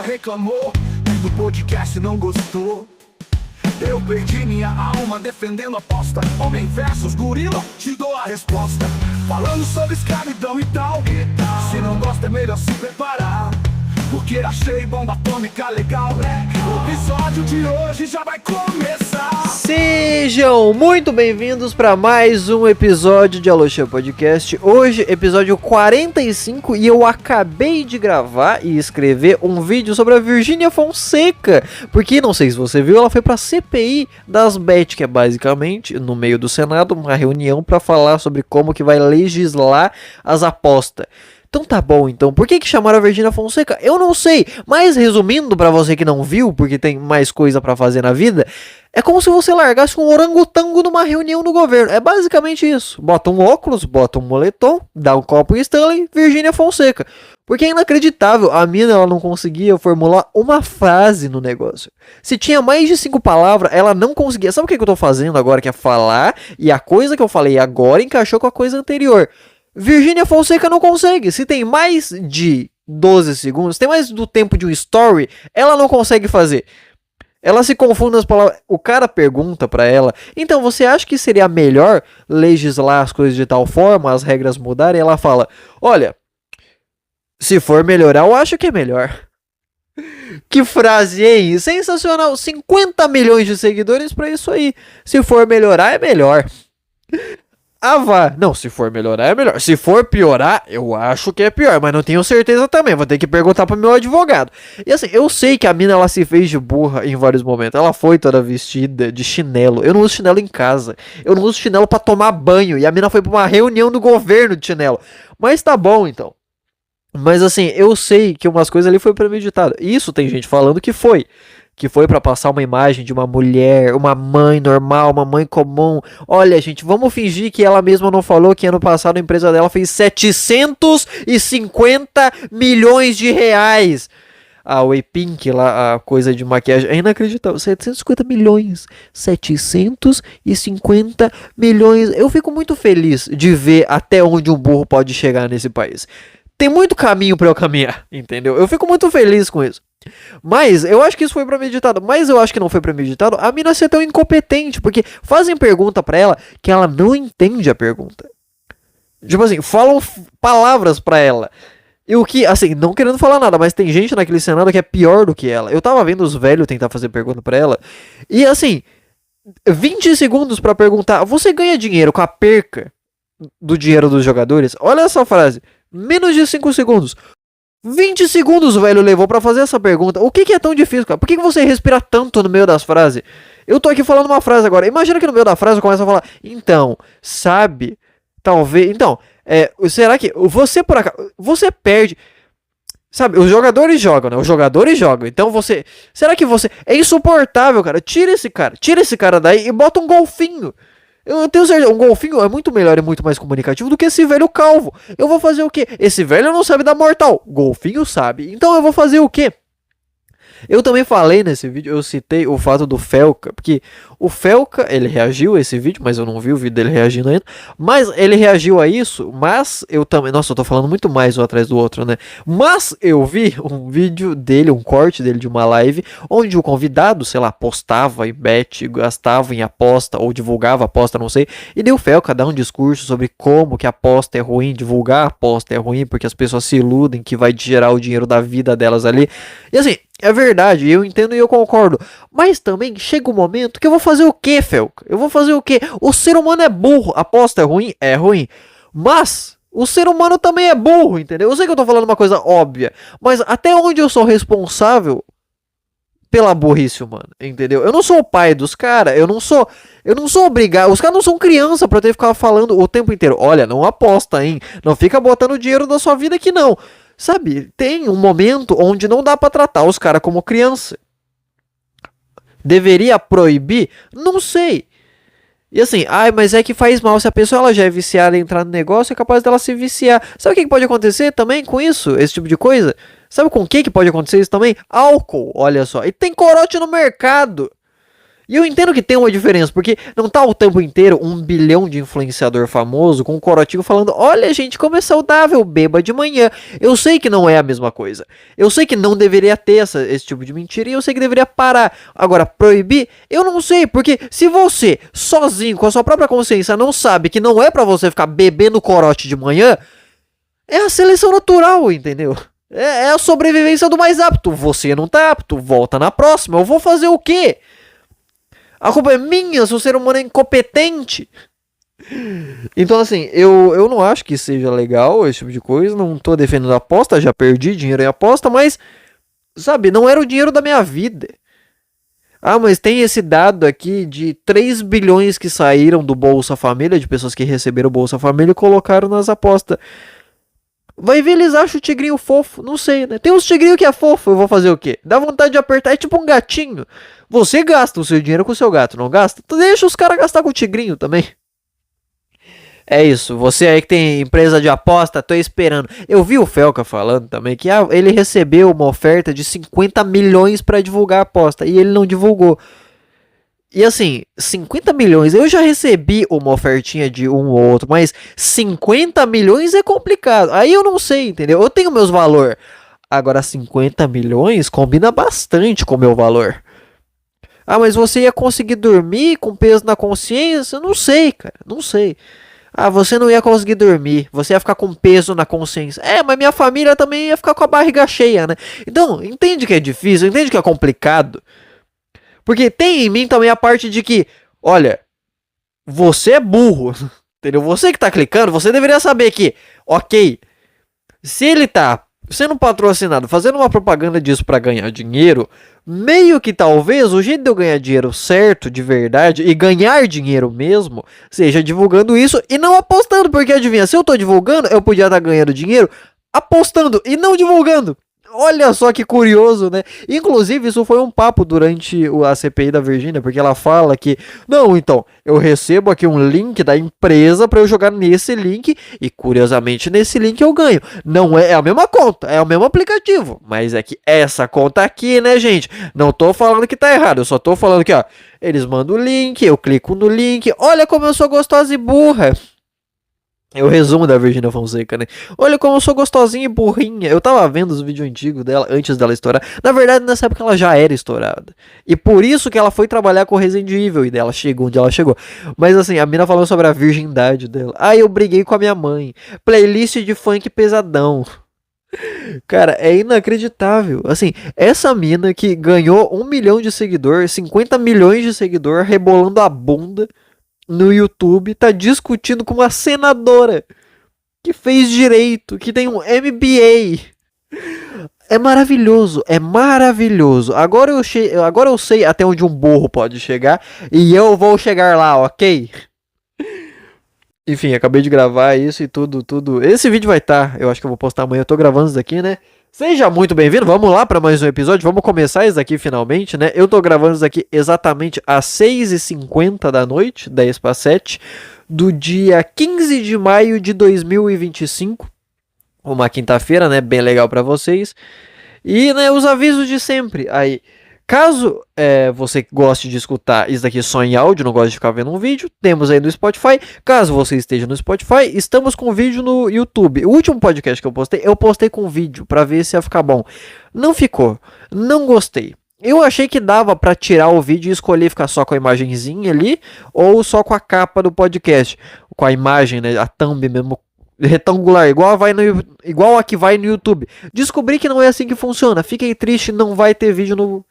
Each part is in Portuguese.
reclamou, do podcast não gostou. Eu perdi minha alma defendendo a aposta. Homem versus gorila, te dou a resposta. Falando sobre escravidão e tal. Se não gosta é melhor se preparar, porque achei bomba atômica legal. O episódio de hoje já vai começar. Sejam muito bem-vindos para mais um episódio de Aloxia Podcast. Hoje, episódio 45, e eu acabei de gravar e escrever um vídeo sobre a Virgínia Fonseca. Porque, não sei se você viu, ela foi para a CPI das Bet, que é basicamente, no meio do Senado, uma reunião para falar sobre como que vai legislar as apostas. Então tá bom, então, por que chamaram a Virgínia Fonseca? Eu não sei, mas resumindo pra você que não viu, porque tem mais coisa pra fazer na vida, é como se você largasse um orangotango numa reunião no governo, é basicamente isso. Bota um óculos, bota um moletom, dá um copo Stanley, Virgínia Fonseca. Porque é inacreditável, a mina ela não conseguia formular uma frase no negócio. Se tinha mais de 5 palavras, ela não conseguia. Sabe o que eu tô fazendo agora, que é falar, e a coisa que eu falei agora encaixou com a coisa anterior. Virgínia Fonseca não consegue. Se tem mais de 12 segundos, tem mais do tempo de um story, ela não consegue fazer. Ela se confunde nas palavras. O cara pergunta pra ela: então você acha que seria melhor legislar as coisas de tal forma, as regras mudarem? E ela fala: olha, se for melhorar, eu acho que é melhor. Que frase, hein? Sensacional. 50 milhões de seguidores pra isso aí. Se for melhorar, é melhor. Ah, vá. Não, se for melhorar é melhor. Se for piorar, eu acho que é pior, mas não tenho certeza também. Vou ter que perguntar pro meu advogado. E assim, eu sei que a mina ela se fez de burra em vários momentos. Ela foi toda vestida de chinelo. Eu não uso chinelo em casa. Eu não uso chinelo pra tomar banho. E a mina foi pra uma reunião do governo de chinelo. Mas tá bom, então. Mas assim, eu sei que umas coisas ali foi premeditado. Isso tem gente falando que foi. Que foi pra passar uma imagem de uma mulher, uma mãe normal, uma mãe comum. Olha, gente, vamos fingir que ela mesma não falou que ano passado a empresa dela fez 750 milhões de reais. A Way Pink lá, a coisa de maquiagem, é inacreditável. 750 milhões. 750 milhões. Eu fico muito feliz de ver até onde um burro pode chegar nesse país. Tem muito caminho pra eu caminhar, entendeu? Eu fico muito feliz com isso. Mas eu acho que isso foi premeditado. Mas eu acho que não foi premeditado a mina ser tão incompetente. Porque fazem pergunta pra ela que ela não entende a pergunta. Tipo assim, falam palavras pra ela. E o que, assim, não querendo falar nada, mas tem gente naquele Senado que é pior do que ela. Eu tava vendo os velhos tentar fazer pergunta pra ela. E assim, 20 segundos pra perguntar: você ganha dinheiro com a perca do dinheiro dos jogadores? Olha essa frase. Menos de 5 segundos. 20 segundos o velho levou pra fazer essa pergunta. O que é tão difícil, cara? Por que você respira tanto no meio das frases? Eu tô aqui falando uma frase agora. Imagina que no meio da frase eu começo a falar: então, sabe? Talvez. Então, será que você por acaso. Você perde. Sabe, os jogadores jogam, né? Os jogadores jogam. Então você. Será que você. É insuportável, cara. Tira esse cara. Tira esse cara daí e bota um golfinho. Eu tenho certeza, um golfinho é muito melhor e muito mais comunicativo do que esse velho calvo. Eu vou fazer o quê? Esse velho não sabe dar mortal. Golfinho sabe. Então eu vou fazer o quê? Eu também falei nesse vídeo, eu citei o fato do Felca, porque o Felca, ele reagiu a esse vídeo, mas eu não vi o vídeo dele reagindo ainda, mas ele reagiu a isso, mas eu também, nossa, eu tô falando muito mais um atrás do outro, né, mas eu vi um vídeo dele, um corte dele de uma live, onde o convidado, sei lá, postava em bet, gastava em aposta, ou divulgava aposta, não sei, e daí o Felca dá um discurso sobre como que a aposta é ruim, divulgar a aposta é ruim, porque as pessoas se iludem que vai gerar o dinheiro da vida delas ali, e assim, é verdade, eu entendo e eu concordo. Mas também chega um momento que eu vou fazer o quê, Felca? Eu vou fazer o quê? O ser humano é burro. Aposta é ruim? É ruim. Mas o ser humano também é burro, entendeu? Eu sei que eu tô falando uma coisa óbvia. Mas até onde eu sou responsável pela burrice humana, entendeu? Eu não sou o pai dos caras. Eu não sou obrigado. Os caras não são criança pra ter que ficar falando o tempo inteiro: olha, não aposta, hein? Não fica botando dinheiro da sua vida aqui, não. Sabe, tem um momento onde não dá pra tratar os caras como criança. Deveria proibir? Não sei. E assim, mas é que faz mal. Se a pessoa ela já é viciada em entrar no negócio, é capaz dela se viciar. Sabe o que pode acontecer também com isso? Esse tipo de coisa? Sabe com o que pode acontecer isso também? Álcool, olha só. E tem corote no mercado. E eu entendo que tem uma diferença, porque não tá o tempo inteiro 1 bilhão de influenciador famoso com um corotinho falando: olha, gente, como é saudável, beba de manhã. Eu sei que não é a mesma coisa. Eu sei que não deveria ter esse tipo de mentira e eu sei que deveria parar. Agora, proibir, eu não sei, porque se você, sozinho, com a sua própria consciência, não sabe que não é pra você ficar bebendo corote de manhã, é a seleção natural, entendeu? É a sobrevivência do mais apto. Você não tá apto, volta na próxima. Eu vou fazer o quê? A culpa é minha se o ser humano é incompetente. Então, assim, eu não acho que seja legal esse tipo de coisa. Não tô defendendo a aposta, já perdi dinheiro em aposta, mas, sabe, não era o dinheiro da minha vida. Ah, mas tem esse dado aqui de 3 bilhões que saíram do Bolsa Família, de pessoas que receberam o Bolsa Família e colocaram nas apostas. Vai ver, eles acham o tigrinho fofo. Não sei, né? Tem uns tigrinhos que é fofo, eu vou fazer o quê? Dá vontade de apertar, é tipo um gatinho. Você gasta o seu dinheiro com o seu gato, não gasta? Então deixa os caras gastar com o tigrinho também. É isso, você aí que tem empresa de aposta, tô esperando. Eu vi o Felca falando também que ele recebeu uma oferta de 50 milhões pra divulgar a aposta e ele não divulgou. E assim, 50 milhões, eu já recebi uma ofertinha de um ou outro, mas 50 milhões é complicado. Aí eu não sei, entendeu? Eu tenho meus valores. Agora 50 milhões combina bastante com o meu valor. Ah, mas você ia conseguir dormir com peso na consciência? Não sei, cara, não sei. Ah, você não ia conseguir dormir, você ia ficar com peso na consciência. É, mas minha família também ia ficar com a barriga cheia, né? Então, entende que é difícil, entende que é complicado. Porque tem em mim também a parte de que, olha, você é burro, entendeu? Você que tá clicando, você deveria saber que, ok, se ele tá sendo patrocinado, fazendo uma propaganda disso pra ganhar dinheiro, meio que talvez o jeito de eu ganhar dinheiro certo, de verdade, e ganhar dinheiro mesmo, seja divulgando isso e não apostando, porque adivinha, se eu tô divulgando, eu podia estar ganhando dinheiro apostando e não divulgando. Olha só que curioso, né? Inclusive, isso foi um papo durante a CPI da Virgínia, porque ela fala que, não, então, eu recebo aqui um link da empresa para eu jogar nesse link e, curiosamente, nesse link eu ganho. Não é a mesma conta, é o mesmo aplicativo, mas é que essa conta aqui, né, gente? Não tô falando que tá errado, eu só tô falando que, ó, eles mandam o link, eu clico no link, olha como eu sou gostosa e burra. É o resumo da Virgínia Fonseca, né? Olha como eu sou gostosinha e burrinha. Eu tava vendo os vídeos antigos dela, antes dela estourar. Na verdade, nessa época ela já era estourada. E por isso que ela foi trabalhar com Resident Evil. E dela chegou onde ela chegou. Mas assim, a mina falou sobre a virgindade dela. Ah, eu briguei com a minha mãe. Playlist de funk pesadão. Cara, é inacreditável. Assim, essa mina que ganhou 1 milhão de seguidores, 50 milhões de seguidores, rebolando a bunda no YouTube, tá discutindo com uma senadora que fez direito, que tem um MBA. É maravilhoso, é maravilhoso. Agora eu sei até onde um burro pode chegar e eu vou chegar lá, ok? Enfim, acabei de gravar isso e tudo. Esse vídeo vai estar, eu acho que eu vou postar amanhã. Eu tô gravando isso aqui, né? Seja muito bem-vindo, vamos lá para mais um episódio, vamos começar isso aqui finalmente, né? Eu tô gravando isso aqui exatamente às 6h50 da noite, 10 para 7, do dia 15 de maio de 2025, uma quinta-feira, né? Bem legal para vocês. E, né, os avisos de sempre aí. Caso você goste de escutar isso daqui só em áudio, não goste de ficar vendo um vídeo, temos aí no Spotify. Caso você esteja no Spotify, estamos com vídeo no YouTube. O último podcast que eu postei com vídeo pra ver se ia ficar bom. Não ficou, não gostei. Eu achei que dava pra tirar o vídeo e escolher ficar só com a imagenzinha ali ou só com a capa do podcast, com a imagem, né, a thumb mesmo retangular, igual a que vai no YouTube. Descobri que não é assim que funciona. Fiquei triste, não vai ter vídeo no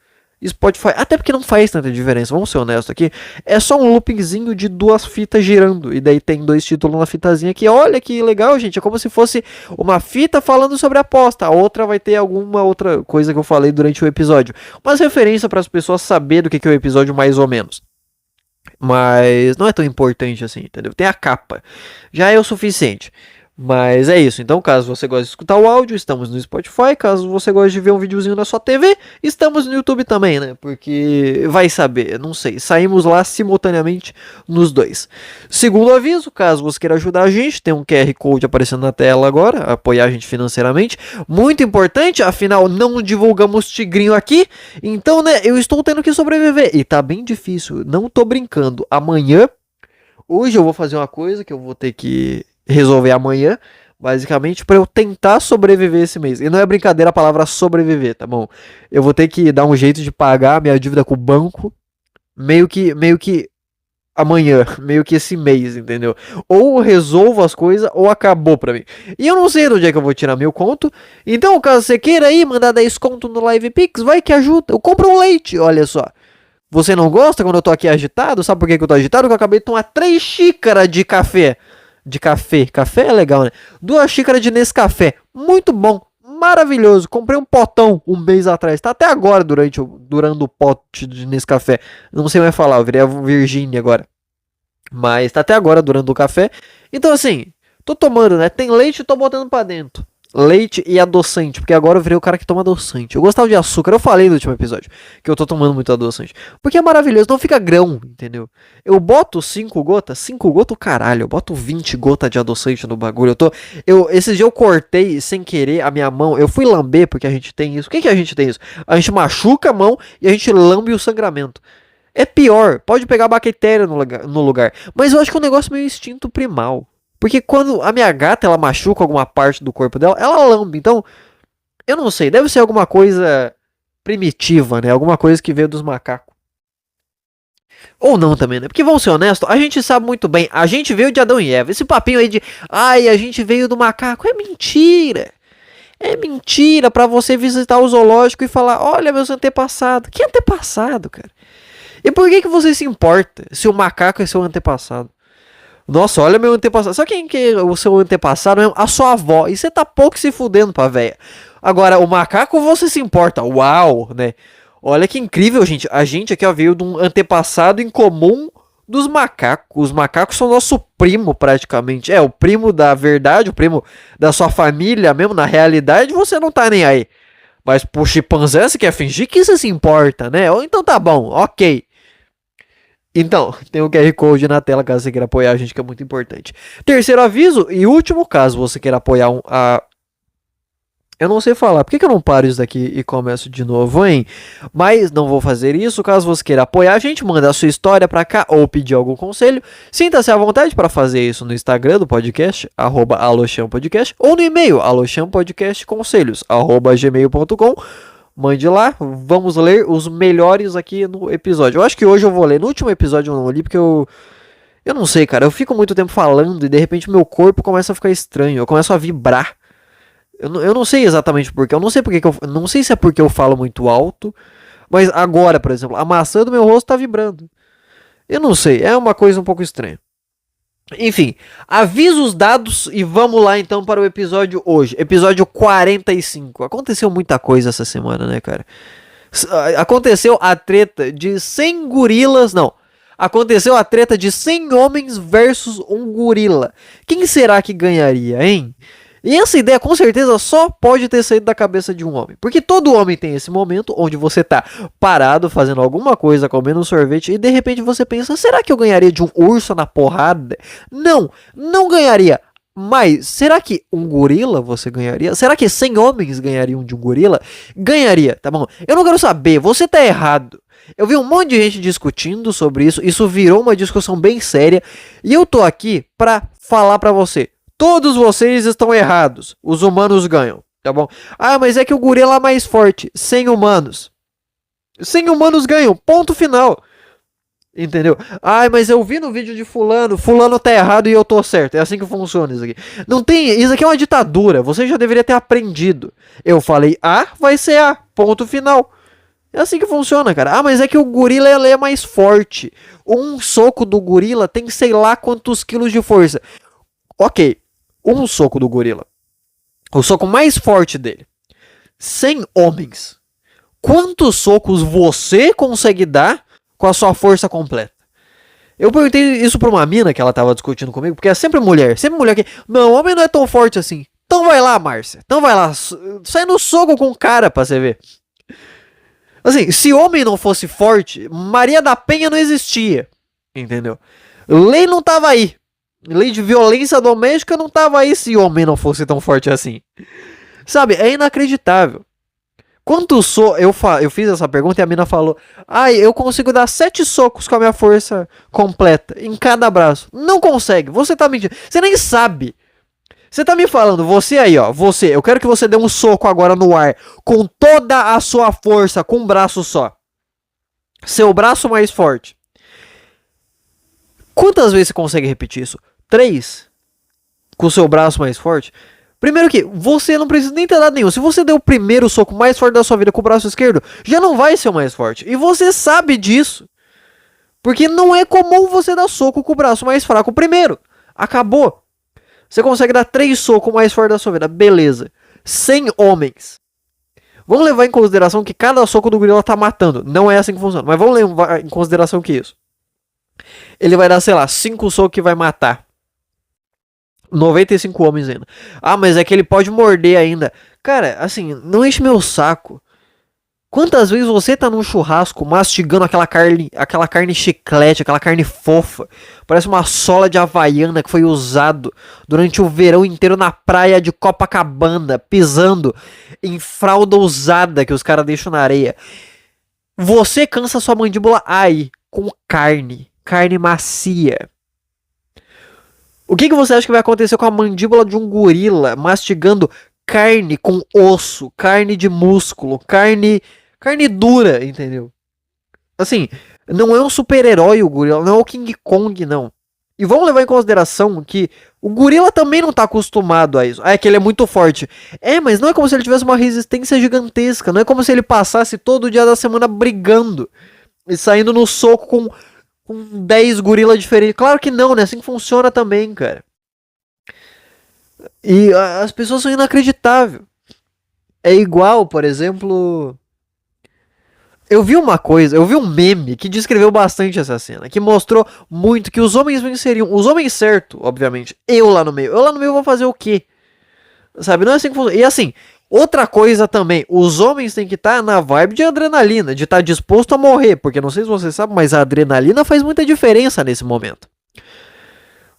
Spotify, até porque não faz tanta diferença, vamos ser honestos aqui. É só um loopingzinho de 2 fitas girando, e daí tem 2 títulos na fitazinha aqui. Olha que legal, gente, é como se fosse uma fita falando sobre a aposta, a outra vai ter alguma outra coisa que eu falei durante o episódio, umas referências para as pessoas saberem do que é o episódio mais ou menos. Mas não é tão importante assim, entendeu? Tem a capa, já é o suficiente. Mas é isso. Então, caso você goste de escutar o áudio, estamos no Spotify. Caso você goste de ver um videozinho na sua TV, estamos no YouTube também, né? Porque vai saber, não sei. Saímos lá simultaneamente nos dois. Segundo aviso, caso você queira ajudar a gente, tem um QR Code aparecendo na tela agora, apoiar a gente financeiramente. Muito importante, afinal, não divulgamos tigrinho aqui. Então, né, eu estou tendo que sobreviver. E tá bem difícil, não tô brincando. Hoje eu vou fazer uma coisa que eu vou ter que resolver amanhã, basicamente, para eu tentar sobreviver esse mês. E não é brincadeira a palavra sobreviver, tá bom? Eu vou ter que dar um jeito de pagar a minha dívida com o banco, meio que amanhã, meio que esse mês, entendeu? Ou resolvo as coisas, ou acabou pra mim. E eu não sei de onde é que eu vou tirar meu conto. Então, caso você queira aí mandar 10 conto no Live Pix, vai que ajuda. Eu compro um leite, olha só. Você não gosta quando eu tô aqui agitado? Sabe por que eu tô agitado? Porque eu acabei de tomar 3 xícaras de café. Café é legal, né? 2 xícaras de Nescafé. Muito bom. Maravilhoso. Comprei um potão um mês atrás. Tá até agora durando o pote de Nescafé. Não sei mais falar. Eu virei a Virgínia agora. Mas tá até agora durando o café. Então assim, tô tomando, né? Tem leite e tô botando pra dentro. Leite e adoçante, porque agora eu virei o cara que toma adoçante. Eu gostava de açúcar, eu falei no último episódio que eu tô tomando muito adoçante. Porque é maravilhoso, não fica grão, entendeu? Eu boto 5 gotas, caralho, eu boto 20 gotas de adoçante no bagulho. Esses dias eu cortei sem querer a minha mão, eu fui lamber porque a gente tem isso. O que a gente tem isso? A gente machuca a mão e a gente lambe o sangramento. É pior, pode pegar bactéria no lugar. Mas eu acho que é um negócio meio instinto primal. Porque quando a minha gata ela machuca alguma parte do corpo dela, ela lambe. Então, eu não sei, deve ser alguma coisa primitiva, né? Alguma coisa que veio dos macacos. Ou não também, né? Porque vamos ser honestos, a gente sabe muito bem, a gente veio de Adão e Eva. Esse papinho aí de, ai, a gente veio do macaco, é mentira. É mentira pra você visitar o zoológico e falar, olha meus antepassados. Que antepassado, cara? E por que você se importa se o macaco é seu antepassado? Nossa, olha meu antepassado. Sabe quem que é o seu antepassado? A sua avó. E você tá pouco se fudendo pra véia. Agora, o macaco você se importa. Uau, né? Olha que incrível, gente. A gente aqui ó, veio de um antepassado em comum dos macacos. Os macacos são nosso primo praticamente. É, o primo da verdade, o primo da sua família mesmo. Na realidade, você não tá nem aí. Mas pro chimpanzé você quer fingir que você se importa, né? Ou então tá bom, ok. Então, tem o QR Code na tela caso você queira apoiar a gente, que é muito importante. Terceiro aviso e último, caso você queira apoiar eu não sei falar, por que eu não paro isso daqui e começo de novo, hein? Mas não vou fazer isso, caso você queira apoiar a gente, manda a sua história pra cá ou pedir algum conselho. Sinta-se à vontade para fazer isso no Instagram do podcast, @alochampodcast, ou no e-mail, alochampodcastconselhos@gmail.com. Mande lá, vamos ler os melhores aqui no episódio. Eu acho que hoje eu vou ler. No último episódio eu não li porque eu não sei, cara. Eu fico muito tempo falando e de repente meu corpo começa a ficar estranho. Eu começo a vibrar. Eu não sei exatamente porquê. Eu não sei porque não sei se é porque eu falo muito alto. Mas agora, por exemplo, a maçã do meu rosto tá vibrando. Eu não sei, é uma coisa um pouco estranha. Enfim, avisos dados e vamos lá então para o episódio hoje. Episódio 45. Aconteceu muita coisa essa semana, né, cara? Aconteceu a treta de 100 gorilas, não. Aconteceu a treta de 100 homens versus um gorila. Quem será que ganharia, hein? E essa ideia com certeza só pode ter saído da cabeça de um homem. Porque todo homem tem esse momento onde você tá parado fazendo alguma coisa, comendo um sorvete e de repente você pensa, será que eu ganharia de um urso na porrada? Não, não ganharia. Mas será que um gorila você ganharia? Será que 100 homens ganhariam de um gorila? Ganharia, tá bom? Eu não quero saber, você tá errado. Eu vi um monte de gente discutindo sobre isso, isso virou uma discussão bem séria e eu tô aqui pra falar pra você. Todos vocês estão errados. Os humanos ganham, tá bom? Ah, mas é que o gorila é mais forte. 100 humanos. 100 humanos ganham, ponto final. Entendeu? Ah, mas eu vi no vídeo de fulano. Fulano tá errado e eu tô certo. É assim que funciona isso aqui. Não tem... Isso aqui é uma ditadura. Você já deveria ter aprendido. Eu falei A, vai ser A. Ponto final. É assim que funciona, cara. Ah, mas é que o gorila ele é mais forte. Um soco do gorila tem sei lá quantos quilos de força. Ok. Um soco do gorila. O soco mais forte dele. 100 homens. Quantos socos você consegue dar com a sua força completa? Eu perguntei isso pra uma mina que ela tava discutindo comigo, porque é sempre mulher que. Não, homem não é tão forte assim. Então vai lá, Márcia. Então vai lá. Sai no soco com o cara pra você ver. Assim, se homem não fosse forte, Maria da Penha não existia. Entendeu? Lei não tava aí. Lei de violência doméstica não tava aí se homem não fosse tão forte assim. Sabe, é inacreditável. Quantos socos. Eu fiz essa pergunta e a mina falou: Ai, eu consigo dar 7 socos com a minha força completa em cada braço. Não consegue, você tá mentindo. Você nem sabe. Você tá me falando, você aí, ó. Você, eu quero que você dê um soco agora no ar com toda a sua força, com um braço só. Seu braço mais forte. Quantas vezes você consegue repetir isso? 3? Com o seu braço mais forte? Primeiro que, você não precisa nem ter dado nenhum. Se você der o primeiro soco mais forte da sua vida com o braço esquerdo, já não vai ser o mais forte. E você sabe disso. Porque não é comum você dar soco com o braço mais fraco primeiro. Acabou. Você consegue dar 3 socos mais fortes da sua vida. Beleza. 100 homens. Vamos levar em consideração que cada soco do gorila tá matando. Não é assim que funciona. Mas vamos levar em consideração que isso. Ele vai dar, sei lá, 5 socos que vai matar 95 homens ainda. Ah, mas é que ele pode morder ainda. Cara, assim, não enche meu saco. Quantas vezes você tá num churrasco mastigando aquela carne chiclete, aquela carne fofa, parece uma sola de havaiana que foi usado durante o verão inteiro na praia de Copacabana, pisando em fralda usada que os caras deixam na areia. Você cansa sua mandíbula aí com carne macia. O que você acha que vai acontecer com a mandíbula de um gorila mastigando carne com osso, carne de músculo, carne dura, entendeu? Assim, não é um super-herói o gorila, não é o King Kong, não. E vamos levar em consideração que o gorila também não tá acostumado a isso. Ah, é que ele é muito forte. É, mas não é como se ele tivesse uma resistência gigantesca. Não é como se ele passasse todo dia da semana brigando e saindo no soco com 10 gorilas diferentes. Claro que não, né? Assim funciona também, cara. E as pessoas são inacreditáveis. É igual, por exemplo... Eu vi um meme que descreveu bastante essa cena, que mostrou muito que os homens venceriam. Os homens certo, obviamente. Eu lá no meio vou fazer o quê? Sabe, não é assim que funciona. E assim, outra coisa também, os homens têm que estar na vibe de adrenalina, de estar disposto a morrer, porque não sei se você sabe, mas a adrenalina faz muita diferença nesse momento.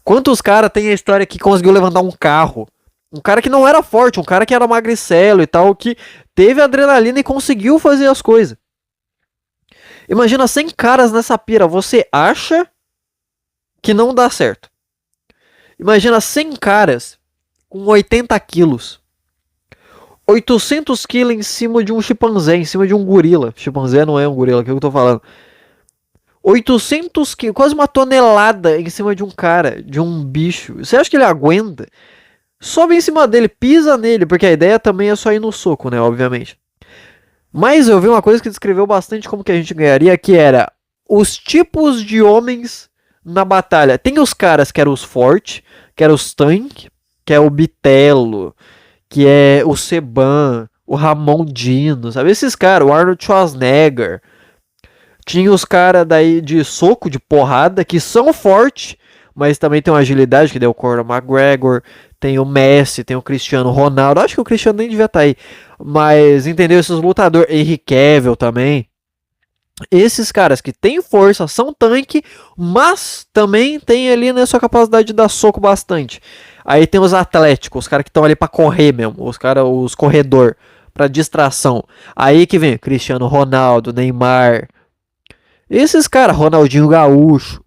Quantos caras tem a história que conseguiu levantar um carro? Um cara que não era forte, um cara que era magricelo e tal, que teve adrenalina e conseguiu fazer as coisas. Imagina 100 caras nessa pira, você acha que não dá certo. Imagina 100 caras com 80 quilos. 800 quilos em cima de um chimpanzé, em cima de um gorila. Chimpanzé não é um gorila, que é o que eu tô falando. 800 quilos, quase uma tonelada em cima de um cara, de um bicho. Você acha que ele aguenta? Sobe em cima dele, pisa nele, porque a ideia também é só ir no soco, né, obviamente. Mas eu vi uma coisa que descreveu bastante como que a gente ganharia, que era os tipos de homens na batalha. Tem os caras que eram os fortes, que eram os tanques, que é o Bitelo, que é o Seban, o Ramon Dino, sabe? Esses caras, o Arnold Schwarzenegger. Tinha os caras daí de soco, de porrada, que são fortes, mas também tem uma agilidade, que deu o Conor McGregor, tem o Messi, tem o Cristiano Ronaldo. Acho que o Cristiano nem devia estar aí. Mas, entendeu? Esses lutadores, Henry Cavill também. Esses caras que têm força, são tanque, mas também tem ali na sua capacidade de dar soco bastante. Aí tem os atléticos, os caras que estão ali pra correr mesmo, os corredor, pra distração. Aí que vem Cristiano Ronaldo, Neymar. Esses caras, Ronaldinho Gaúcho.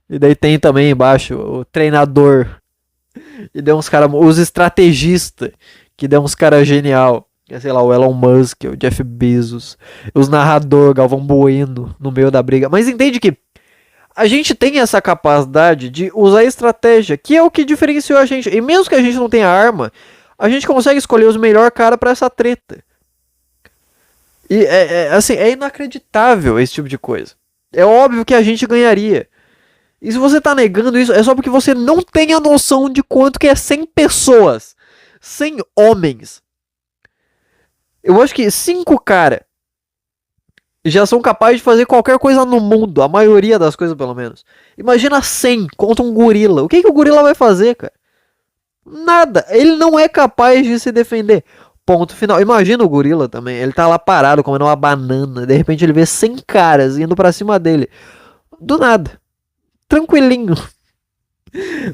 E daí tem também embaixo o treinador. E deu uns caras, os estrategistas, que deu uns caras genial. Sei lá, o Elon Musk, o Jeff Bezos, os narrador, Galvão Bueno, no meio da briga. Mas entende que a gente tem essa capacidade de usar estratégia, que é o que diferenciou a gente. E mesmo que a gente não tenha arma, a gente consegue escolher os melhores caras pra essa treta. E assim, é inacreditável esse tipo de coisa. É óbvio que a gente ganharia. E se você tá negando isso, é só porque você não tem a noção de quanto que é 100 pessoas. 100 homens. Eu acho que 5 cara já são capazes de fazer qualquer coisa no mundo, a maioria das coisas pelo menos. Imagina 100 contra um gorila. O que o gorila vai fazer, cara? Nada. Ele não é capaz de se defender. Ponto final. Imagina o gorila também. Ele tá lá parado comendo uma banana. De repente ele vê 100 caras indo pra cima dele. Do nada. Tranquilinho.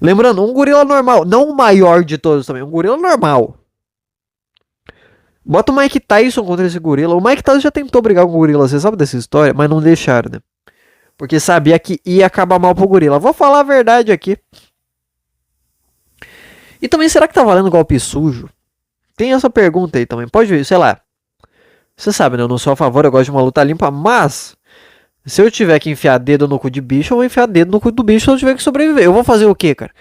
Lembrando, um gorila normal. Não o maior de todos também. Um gorila normal. Bota o Mike Tyson contra esse gorila. O Mike Tyson já tentou brigar com o gorila. Você sabe dessa história? Mas não deixaram, né? Porque sabia que ia acabar mal pro gorila. Vou falar a verdade aqui. E também, será que tá valendo golpe sujo? Tem essa pergunta aí também. Pode, sei lá. Você sabe, né? Eu não sou a favor, eu gosto de uma luta limpa, mas se eu tiver que enfiar dedo no cu de bicho, eu vou enfiar dedo no cu do bicho se eu tiver que sobreviver. Eu vou fazer o quê, cara?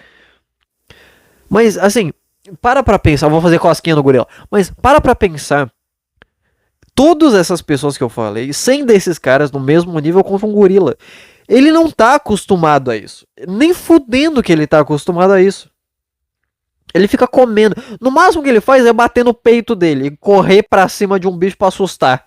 Mas, assim, para pra pensar. Eu vou fazer cosquinha no gorila. Mas, para pra pensar. Todas essas pessoas que eu falei, 100 desses caras no mesmo nível contra um gorila. Ele não tá acostumado a isso. Nem fudendo que ele tá acostumado a isso. Ele fica comendo. No máximo que ele faz é bater no peito dele e correr pra cima de um bicho pra assustar.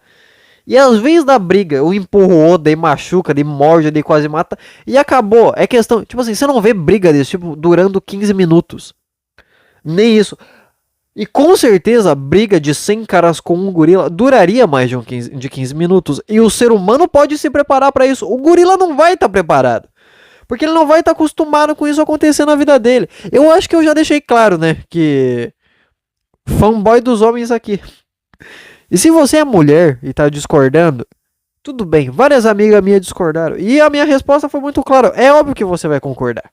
E às vezes da briga, eu empurro o outro, daí machuca, daí morde, daí quase mata. E acabou. É questão. Tipo assim, você não vê briga desse tipo durando 15 minutos. Nem isso. E com certeza a briga de 100 caras com um gorila duraria mais de 15 minutos. E o ser humano pode se preparar pra isso. O gorila não vai estar preparado. Porque ele não vai estar acostumado com isso acontecer na vida dele. Eu acho que eu já deixei claro, né? Que fanboy dos homens aqui. E se você é mulher e tá discordando, tudo bem. Várias amigas minhas discordaram. E a minha resposta foi muito clara. É óbvio que você vai concordar.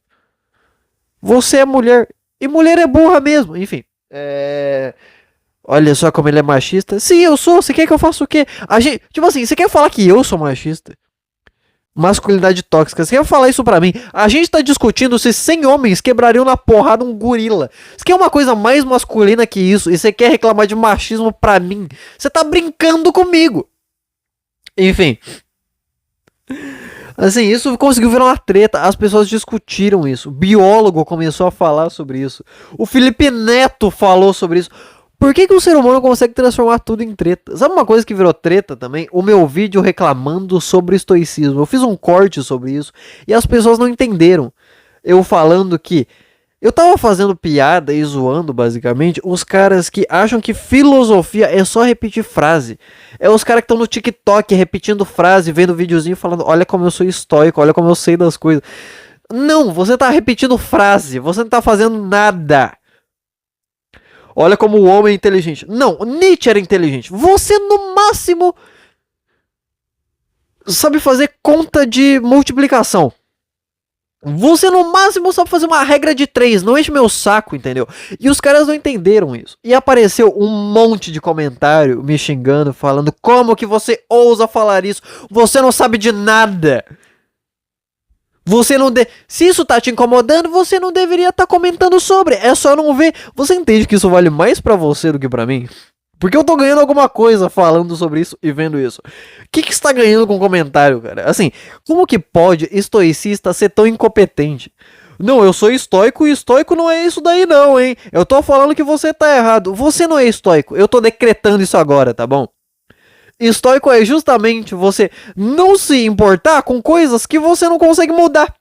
Você é mulher. E mulher é burra mesmo. Enfim. Olha só como ele é machista. Sim, eu sou. Você quer que eu faça o quê? A gente... Tipo assim, você quer falar que eu sou machista? Masculinidade tóxica. Você quer falar isso pra mim? A gente tá discutindo se 100 homens quebrariam na porrada um gorila. Você quer uma coisa mais masculina que isso? E você quer reclamar de machismo pra mim? Você tá brincando comigo. Enfim. Assim, isso conseguiu virar uma treta. As pessoas discutiram isso. O biólogo começou a falar sobre isso. O Felipe Neto falou sobre isso. Por que o ser humano consegue transformar tudo em treta? Sabe uma coisa que virou treta também? O meu vídeo reclamando sobre estoicismo. Eu fiz um corte sobre isso e as pessoas não entenderam. Eu falando que eu tava fazendo piada e zoando, basicamente, os caras que acham que filosofia é só repetir frase. É os caras que estão no TikTok repetindo frase, vendo videozinho falando, olha como eu sou estoico, olha como eu sei das coisas. Não, você tá repetindo frase, você não tá fazendo nada. Olha como o homem é inteligente. Não, Nietzsche era inteligente. Você, no máximo, sabe fazer conta de multiplicação. Você, no máximo, sabe fazer uma regra de 3. Não enche meu saco, entendeu? E os caras não entenderam isso. E apareceu um monte de comentário me xingando, falando como que você ousa falar isso? Você não sabe de nada. Você não Se isso tá te incomodando, você não deveria estar comentando sobre. É só não ver. Você entende que isso vale mais pra você do que pra mim? Porque eu tô ganhando alguma coisa falando sobre isso e vendo isso. O que você tá ganhando com o comentário, cara? Assim, como que pode estoicista ser tão incompetente? Não, eu sou estoico e estoico não é isso daí não, hein? Eu tô falando que você tá errado. Você não é estoico. Eu tô decretando isso agora, tá bom? Estoico é justamente você não se importar com coisas que você não consegue mudar.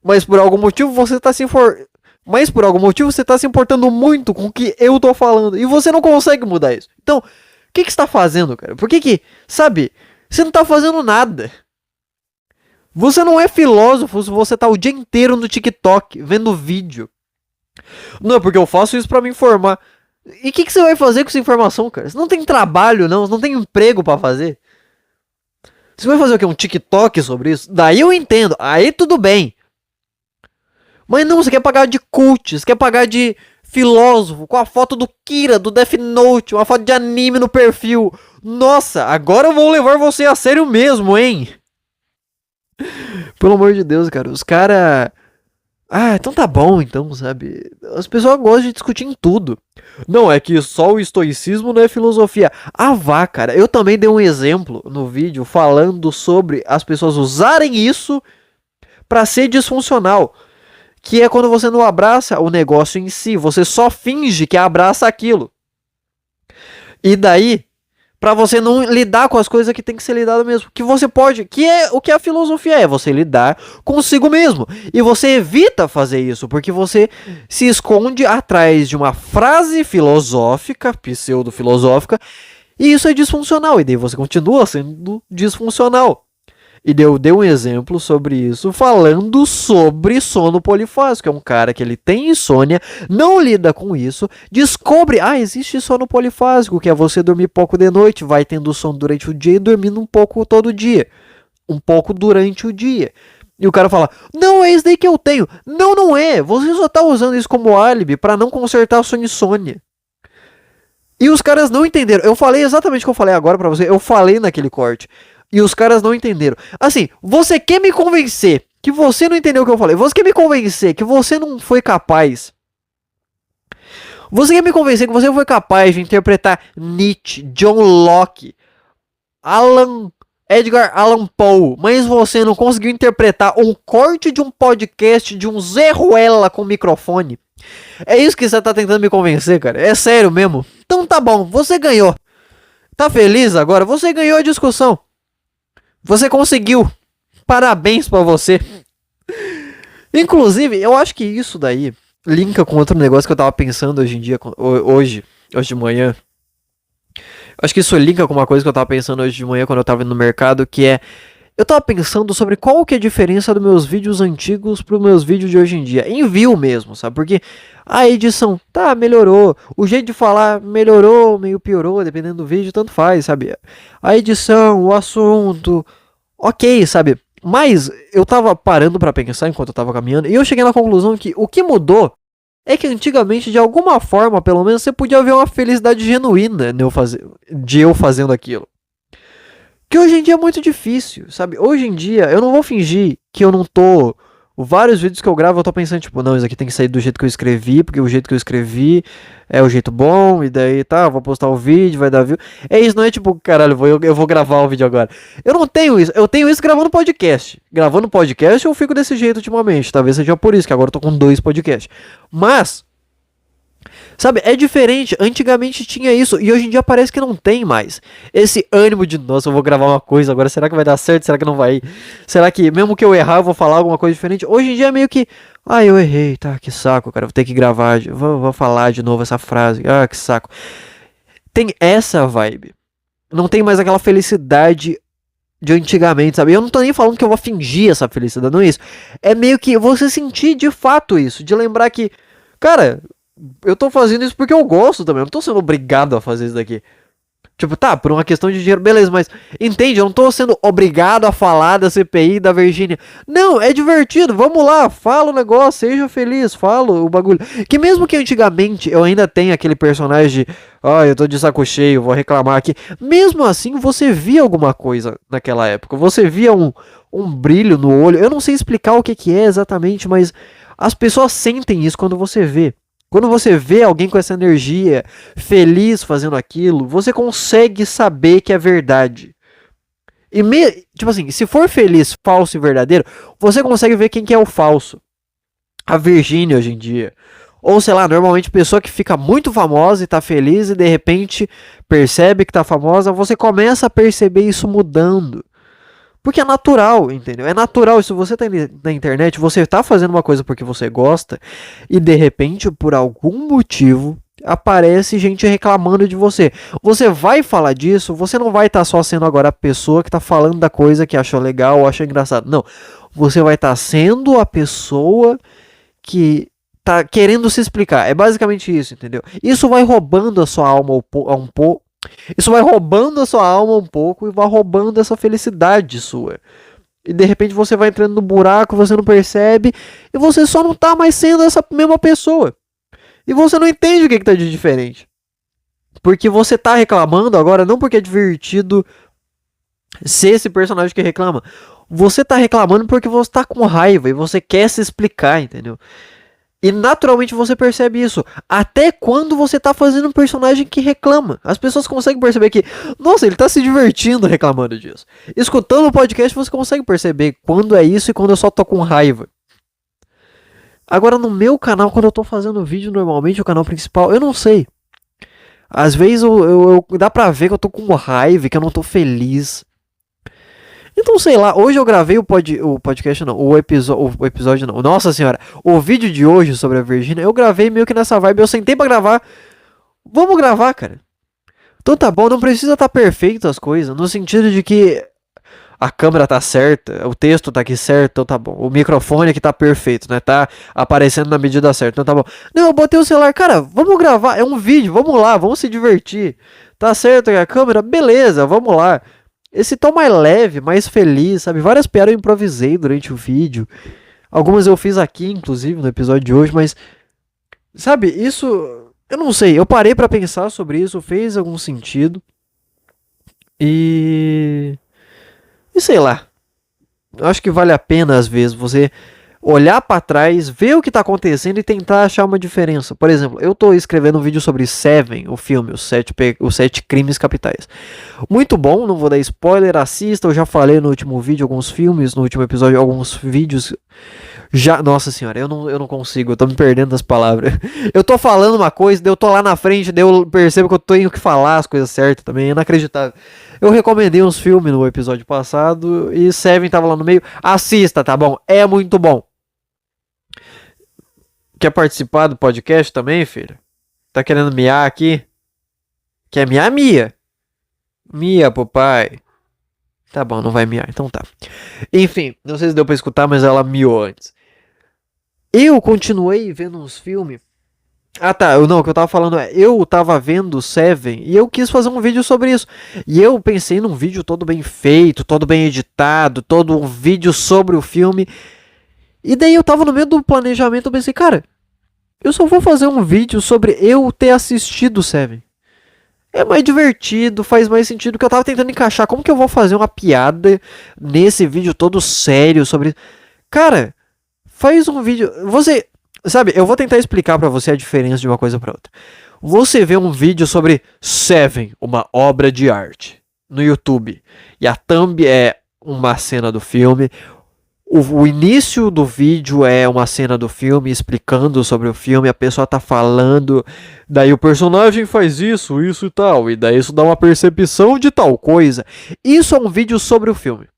Mas por algum motivo você tá se importando muito com o que eu tô falando. E você não consegue mudar isso. Então, o que você tá fazendo, cara? Por que, sabe? Você não tá fazendo nada. Você não é filósofo se você tá o dia inteiro no TikTok, vendo vídeo. Não é porque eu faço isso pra me informar. E o que você vai fazer com essa informação, cara? Você não tem trabalho, não. Você não tem emprego pra fazer. Você vai fazer o quê? Um TikTok sobre isso? Daí eu entendo. Aí tudo bem. Mas não, você quer pagar de cult. Você quer pagar de filósofo. Com a foto do Kira, do Death Note. Uma foto de anime no perfil. Nossa, agora eu vou levar você a sério mesmo, hein? Pelo amor de Deus, cara. Os caras... Ah, então tá bom, então, sabe? As pessoas gostam de discutir em tudo. Não, é que só o estoicismo não é filosofia. Ah, vá, cara. Eu também dei um exemplo no vídeo falando sobre as pessoas usarem isso pra ser disfuncional. Que é quando você não abraça o negócio em si. Você só finge que abraça aquilo. E daí, Pra você não lidar com as coisas que tem que ser lidado mesmo. Que você pode. Que é o que a filosofia é. Você lidar consigo mesmo. E você evita fazer isso. Porque você se esconde atrás de uma frase filosófica. Pseudo-filosófica. E isso é disfuncional. E daí você continua sendo disfuncional. E eu dei um exemplo sobre isso falando sobre sono polifásico. É um cara que ele tem insônia, não lida com isso, descobre, existe sono polifásico, que é você dormir pouco de noite, vai tendo sono durante o dia e dormindo um pouco todo dia. Um pouco durante o dia. E o cara fala, não, é isso daí que eu tenho. Não, não é. Você só tá usando isso como álibi para não consertar a sua insônia. E os caras não entenderam. Eu falei exatamente o que eu falei agora pra você. Eu falei naquele corte. E os caras não entenderam. Assim, você quer me convencer que você não entendeu o que eu falei? Você quer me convencer que você não foi capaz? Você quer me convencer que você foi capaz de interpretar Nietzsche, John Locke, Edgar Allan Poe, mas você não conseguiu interpretar um corte de um podcast de um Zé Ruela com microfone? É isso que você tá tentando me convencer, cara? É sério mesmo? Então tá bom, você ganhou. Tá feliz agora? Você ganhou a discussão. Você conseguiu. Parabéns pra você. Inclusive, eu acho que isso daí linka com outro negócio que eu tava pensando hoje em dia, hoje de manhã. Acho que isso linka com uma coisa que eu tava pensando hoje de manhã quando eu tava indo no mercado, que é... Eu tava pensando sobre qual que é a diferença dos meus vídeos antigos pros meus vídeos de hoje em dia. Em view mesmo, sabe? Porque a edição, melhorou. O jeito de falar melhorou, meio piorou, dependendo do vídeo, tanto faz, sabe? A edição, o assunto, ok, sabe? Mas eu tava parando pra pensar enquanto eu tava caminhando e eu cheguei na conclusão que o que mudou é que antigamente, de alguma forma, pelo menos, você podia ver uma felicidade genuína de eu fazendo aquilo. Que hoje em dia é muito difícil, sabe? Hoje em dia, eu não vou fingir que eu não tô... Vários vídeos que eu gravo, eu tô pensando, tipo, não, isso aqui tem que sair do jeito que eu escrevi, porque o jeito que eu escrevi é o jeito bom, e daí, tá, eu vou postar o vídeo, vai dar view. É isso, não é tipo, caralho, eu vou gravar o vídeo agora. Eu não tenho isso, eu tenho isso gravando podcast. Gravando podcast eu fico desse jeito ultimamente, talvez seja por isso, que agora eu tô com 2 podcasts. Mas... sabe, é diferente. Antigamente tinha isso e hoje em dia parece que não tem mais esse ânimo de, nossa, eu vou gravar uma coisa agora, será que vai dar certo, será que não vai? Será que mesmo que eu errar eu vou falar alguma coisa diferente? Hoje em dia é meio que, eu errei, tá, que saco, cara, vou ter que gravar, vou falar de novo essa frase, que saco. Tem essa vibe. Não tem mais aquela felicidade de antigamente, sabe? Eu não tô nem falando que eu vou fingir essa felicidade, não é isso. É meio que você sentir de fato isso, de lembrar que, cara, eu tô fazendo isso porque eu gosto também. Eu não tô sendo obrigado a fazer isso daqui. Tipo, tá, por uma questão de dinheiro, beleza, mas entende? Eu não tô sendo obrigado a falar da CPI da Virgínia. Não, é divertido, vamos lá, fala o negócio, seja feliz, fala o bagulho. Que mesmo que antigamente eu ainda tenha aquele personagem de, eu tô de saco cheio, vou reclamar aqui. Mesmo assim, você via alguma coisa naquela época. Você via um brilho no olho. Eu não sei explicar o que é exatamente, mas as pessoas sentem isso quando você vê. Quando você vê alguém com essa energia, feliz fazendo aquilo, você consegue saber que é verdade. E tipo assim, se for feliz, falso e verdadeiro, você consegue ver quem que é o falso. A Virgínia hoje em dia. Ou sei lá, normalmente pessoa que fica muito famosa e tá feliz e de repente percebe que tá famosa, você começa a perceber isso mudando. Porque é natural, entendeu? É natural, se você tá na internet, você tá fazendo uma coisa porque você gosta e de repente, por algum motivo, aparece gente reclamando de você. Você vai falar disso, você não vai estar só sendo agora a pessoa que tá falando da coisa que achou legal ou achou engraçado. Não, você vai estar sendo a pessoa que tá querendo se explicar. É basicamente isso, entendeu? Isso vai roubando a sua alma um pouco. Isso vai roubando a sua alma um pouco e vai roubando essa felicidade sua. E de repente você vai entrando no buraco, você não percebe, e você só não tá mais sendo essa mesma pessoa. E você não entende o que tá de diferente. Porque você tá reclamando agora, não porque é divertido ser esse personagem que reclama. Você tá reclamando porque você tá com raiva e você quer se explicar, entendeu? E naturalmente você percebe isso. Até quando você tá fazendo um personagem que reclama. As pessoas conseguem perceber que, nossa, ele tá se divertindo reclamando disso. Escutando o podcast você consegue perceber quando é isso e quando eu só tô com raiva. Agora no meu canal, quando eu tô fazendo vídeo normalmente, o canal principal, eu não sei. Às vezes dá pra ver que eu tô com raiva, que eu não tô feliz. Então, sei lá, hoje eu gravei o podcast, não, o episódio não, nossa senhora, o vídeo de hoje sobre a Virgínia, eu gravei meio que nessa vibe, eu sentei pra gravar, vamos gravar, cara. Então tá bom, não precisa estar perfeito as coisas, no sentido de que a câmera tá certa, o texto tá aqui certo, então tá bom. O microfone aqui tá perfeito, né? Tá aparecendo na medida certa, então tá bom. Não, eu botei o celular, cara, vamos gravar, é um vídeo, vamos lá, vamos se divertir. Tá certo a câmera? Beleza, vamos lá. Esse tom mais leve, mais feliz, sabe? Várias piadas eu improvisei durante o vídeo. Algumas eu fiz aqui, inclusive, no episódio de hoje, mas... Sabe, isso... Eu não sei, eu parei pra pensar sobre isso, fez algum sentido. E sei lá, eu acho que vale a pena às vezes você olhar pra trás, ver o que tá acontecendo e tentar achar uma diferença. Por exemplo, eu tô escrevendo um vídeo sobre Seven, o filme, os sete crimes capitais. Muito bom, não vou dar spoiler, assista, eu já falei no último vídeo alguns filmes, no último episódio alguns vídeos. Já, nossa senhora, eu não consigo, eu tô me perdendo das palavras. Eu tô falando uma coisa, daí eu tô lá na frente, daí eu percebo que eu tenho que falar as coisas certas também, é inacreditável. Eu recomendei uns filmes no episódio passado e Seven tava lá no meio. Assista, tá bom? É muito bom. Quer participar do podcast também, filho? Tá querendo miar aqui? Quer miar, Mia? Mia, papai. Tá bom, não vai miar, então tá. Enfim, não sei se deu pra escutar, mas ela miou antes. Eu continuei vendo uns filmes. Ah tá, não, o que eu tava falando é, eu tava vendo Seven e eu quis fazer um vídeo sobre isso. E eu pensei num vídeo todo bem feito, todo bem editado, todo um vídeo sobre o filme. E daí eu tava no meio do planejamento, eu pensei, cara, eu só vou fazer um vídeo sobre eu ter assistido Seven. É mais divertido, faz mais sentido, que eu tava tentando encaixar. Como que eu vou fazer uma piada nesse vídeo todo sério sobre... Cara, faz um vídeo... Você... Sabe, eu vou tentar explicar pra você a diferença de uma coisa pra outra. Você vê um vídeo sobre Seven, uma obra de arte, no YouTube. E a thumb é uma cena do filme. O início do vídeo é uma cena do filme explicando sobre o filme, a pessoa tá falando, daí o personagem faz isso, isso e tal, e daí isso dá uma percepção de tal coisa. Isso é um vídeo sobre o filme.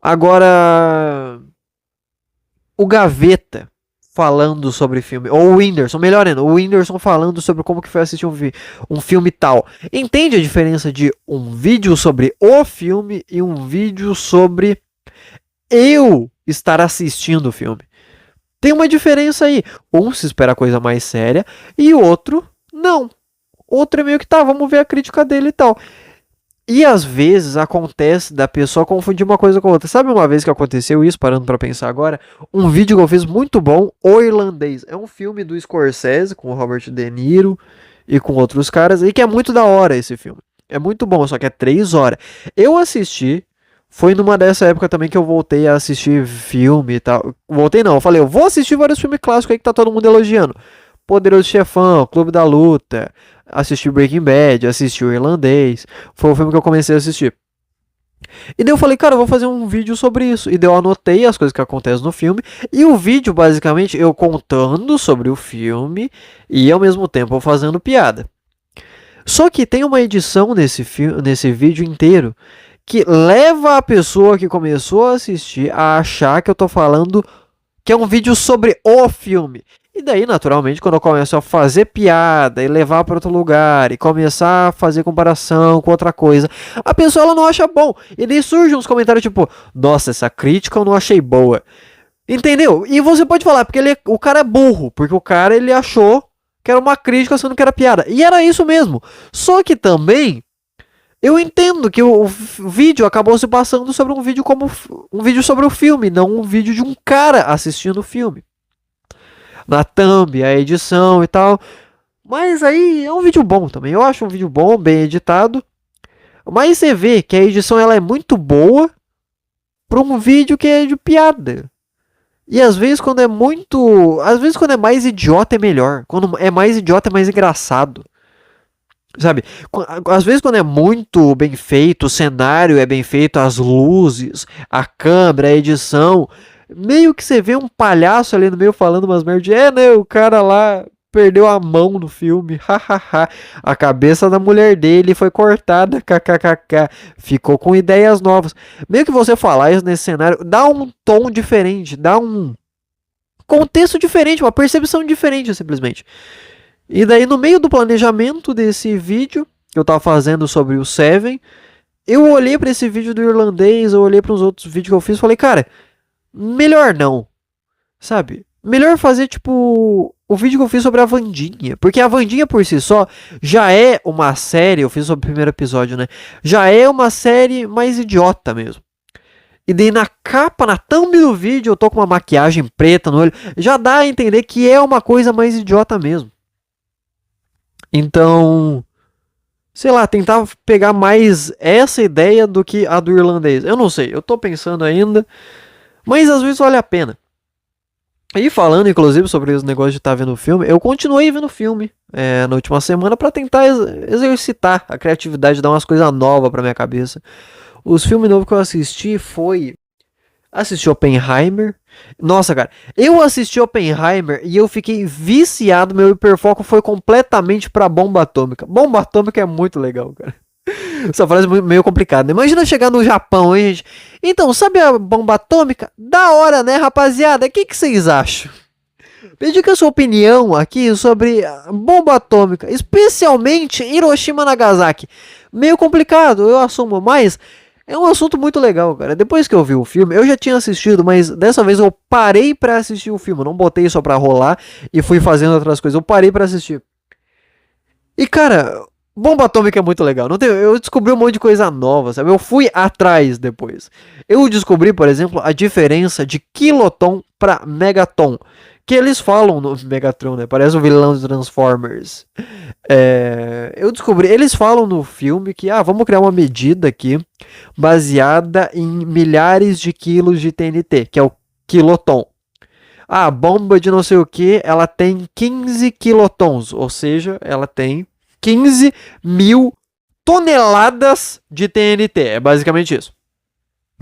Agora, o Gaveta falando sobre o filme, ou o Whindersson, melhor ainda, o Whindersson falando sobre como que foi assistir um filme tal. Entende a diferença de um vídeo sobre o filme e um vídeo sobre eu estar assistindo o filme? Tem uma diferença aí. Um se espera coisa mais séria e o outro não. Outro é meio que tá, vamos ver a crítica dele e tal. E às vezes acontece da pessoa confundir uma coisa com outra. Sabe uma vez que aconteceu isso, parando pra pensar agora? Um vídeo que eu fiz muito bom, O Irlandês. É um filme do Scorsese com o Robert De Niro e com outros caras, e que é muito da hora esse filme. É muito bom, só que é 3 horas. Eu assisti, foi numa dessa época também que eu voltei a assistir filme e tal. Voltei não, eu falei, eu vou assistir vários filmes clássicos aí que tá todo mundo elogiando. Poderoso Chefão, Clube da Luta, assisti Breaking Bad, assisti O Irlandês. Foi o filme que eu comecei a assistir. E daí eu falei, cara, eu vou fazer um vídeo sobre isso. E daí eu anotei as coisas que acontecem no filme. E o vídeo, basicamente, eu contando sobre o filme e ao mesmo tempo fazendo piada. Só que tem uma edição nesse vídeo inteiro que leva a pessoa que começou a assistir a achar que eu tô falando que é um vídeo sobre o filme. E daí, naturalmente, quando eu começo a fazer piada e levar para outro lugar e começar a fazer comparação com outra coisa, a pessoa ela não acha bom. E daí surgem uns comentários tipo, nossa, essa crítica eu não achei boa. Entendeu? E você pode falar, porque o cara é burro, porque o cara ele achou que era uma crítica sendo que era piada. E era isso mesmo. Só que também eu entendo que o vídeo acabou se passando sobre um vídeo como um vídeo sobre o filme, não um vídeo de um cara assistindo o filme. Na thumb, a edição e tal. Mas aí é um vídeo bom também. Eu acho um vídeo bom, bem editado. Mas você vê que a edição ela é muito boa para um vídeo que é de piada. E às vezes quando é muito... Às vezes quando é mais idiota é melhor. Quando é mais idiota é mais engraçado. Sabe? Às vezes quando é muito bem feito, o cenário é bem feito, as luzes, a câmera, a edição... Meio que você vê um palhaço ali no meio falando umas merdas. É, né? O cara lá perdeu a mão no filme. Hahaha. A cabeça da mulher dele foi cortada. KKKK. Ficou com ideias novas. Meio que você falar isso nesse cenário, dá um tom diferente, dá um contexto diferente, uma percepção diferente, simplesmente. E daí, no meio do planejamento desse vídeo que eu tava fazendo sobre o Seven, eu olhei pra esse vídeo do irlandês, eu olhei para os outros vídeos que eu fiz e falei, cara, melhor não, sabe? Melhor fazer, tipo, o vídeo que eu fiz sobre a Wandinha. Porque a Wandinha por si só já é uma série, eu fiz sobre o primeiro episódio, né? Já é uma série mais idiota mesmo. E daí na capa, na thumb do vídeo, eu tô com uma maquiagem preta no olho. Já dá a entender que é uma coisa mais idiota mesmo. Então, sei lá, tentar pegar mais essa ideia do que a do irlandês. Eu não sei, eu tô pensando ainda, mas às vezes vale a pena. E falando, inclusive, sobre os negócios de estar vendo o filme, eu continuei vendo o filme na última semana pra tentar exercitar a criatividade, dar umas coisas novas pra minha cabeça. Os filmes novos que eu assisti foi... Assisti Oppenheimer. Nossa, cara, eu assisti Oppenheimer e eu fiquei viciado. Meu hiperfoco foi completamente pra bomba atômica. Bomba atômica é muito legal, cara. Essa frase é meio complicada. Imagina chegar no Japão, hein, gente? Então, sabe a bomba atômica? Da hora, né, rapaziada? O que vocês acham? Me diga a sua opinião aqui sobre a bomba atômica, especialmente Hiroshima e Nagasaki. Meio complicado, eu assumo, mas... é um assunto muito legal, cara. Depois que eu vi o filme, eu já tinha assistido, mas dessa vez eu parei pra assistir o filme. Eu não botei só pra rolar e fui fazendo outras coisas. Eu parei pra assistir. E, cara, bomba atômica é muito legal. Não tem, eu descobri um monte de coisa nova, sabe? Eu fui atrás depois. Eu descobri, por exemplo, a diferença de quiloton pra megaton. Que eles falam no Megatron, né? Parece um vilão dos Transformers. Eu descobri, eles falam no filme que vamos criar uma medida aqui baseada em milhares de quilos de TNT, que é o quiloton. A bomba de não sei o que, ela tem 15 quilotons, ou seja, ela tem 15 mil toneladas de TNT. É basicamente isso.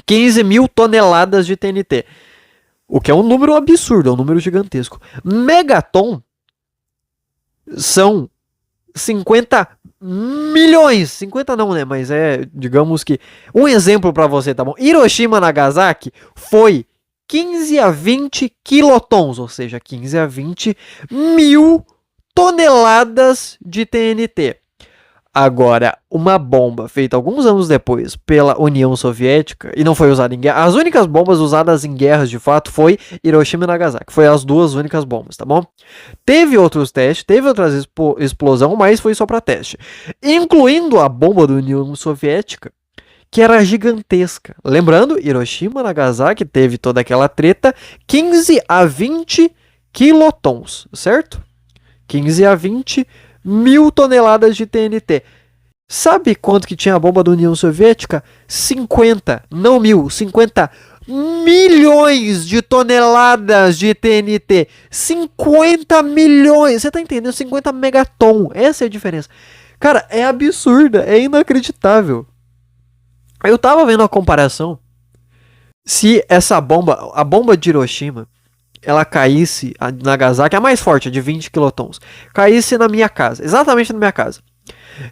15 mil toneladas de TNT. O que é um número absurdo, é um número gigantesco. Megaton são 50 milhões. 50 não, né? Mas digamos que... um exemplo pra você, tá bom? Hiroshima e Nagasaki foi 15 a 20 quilotons, ou seja, 15 a 20 mil toneladas de TNT. Agora, uma bomba feita alguns anos depois pela União Soviética e não foi usada em guerra. As únicas bombas usadas em guerras de fato foi Hiroshima e Nagasaki. Foi as duas únicas bombas, tá bom? Teve outros testes, teve outras explosão, mas foi só para teste. Incluindo a bomba da União Soviética, que era gigantesca. Lembrando, Hiroshima e Nagasaki teve toda aquela treta, 15 a 20 quilotons, certo? 15 a 20 mil toneladas de TNT. Sabe quanto que tinha a bomba da União Soviética? 50, não mil, 50 milhões de toneladas de TNT. 50 milhões, você tá entendendo? 50 megaton, essa é a diferença. Cara, é absurda, é inacreditável. Eu tava vendo a comparação. Se essa bomba, a bomba de Hiroshima, ela caísse, a Nagasaki, a mais forte, a de 20 quilotons, caísse na minha casa, exatamente na minha casa.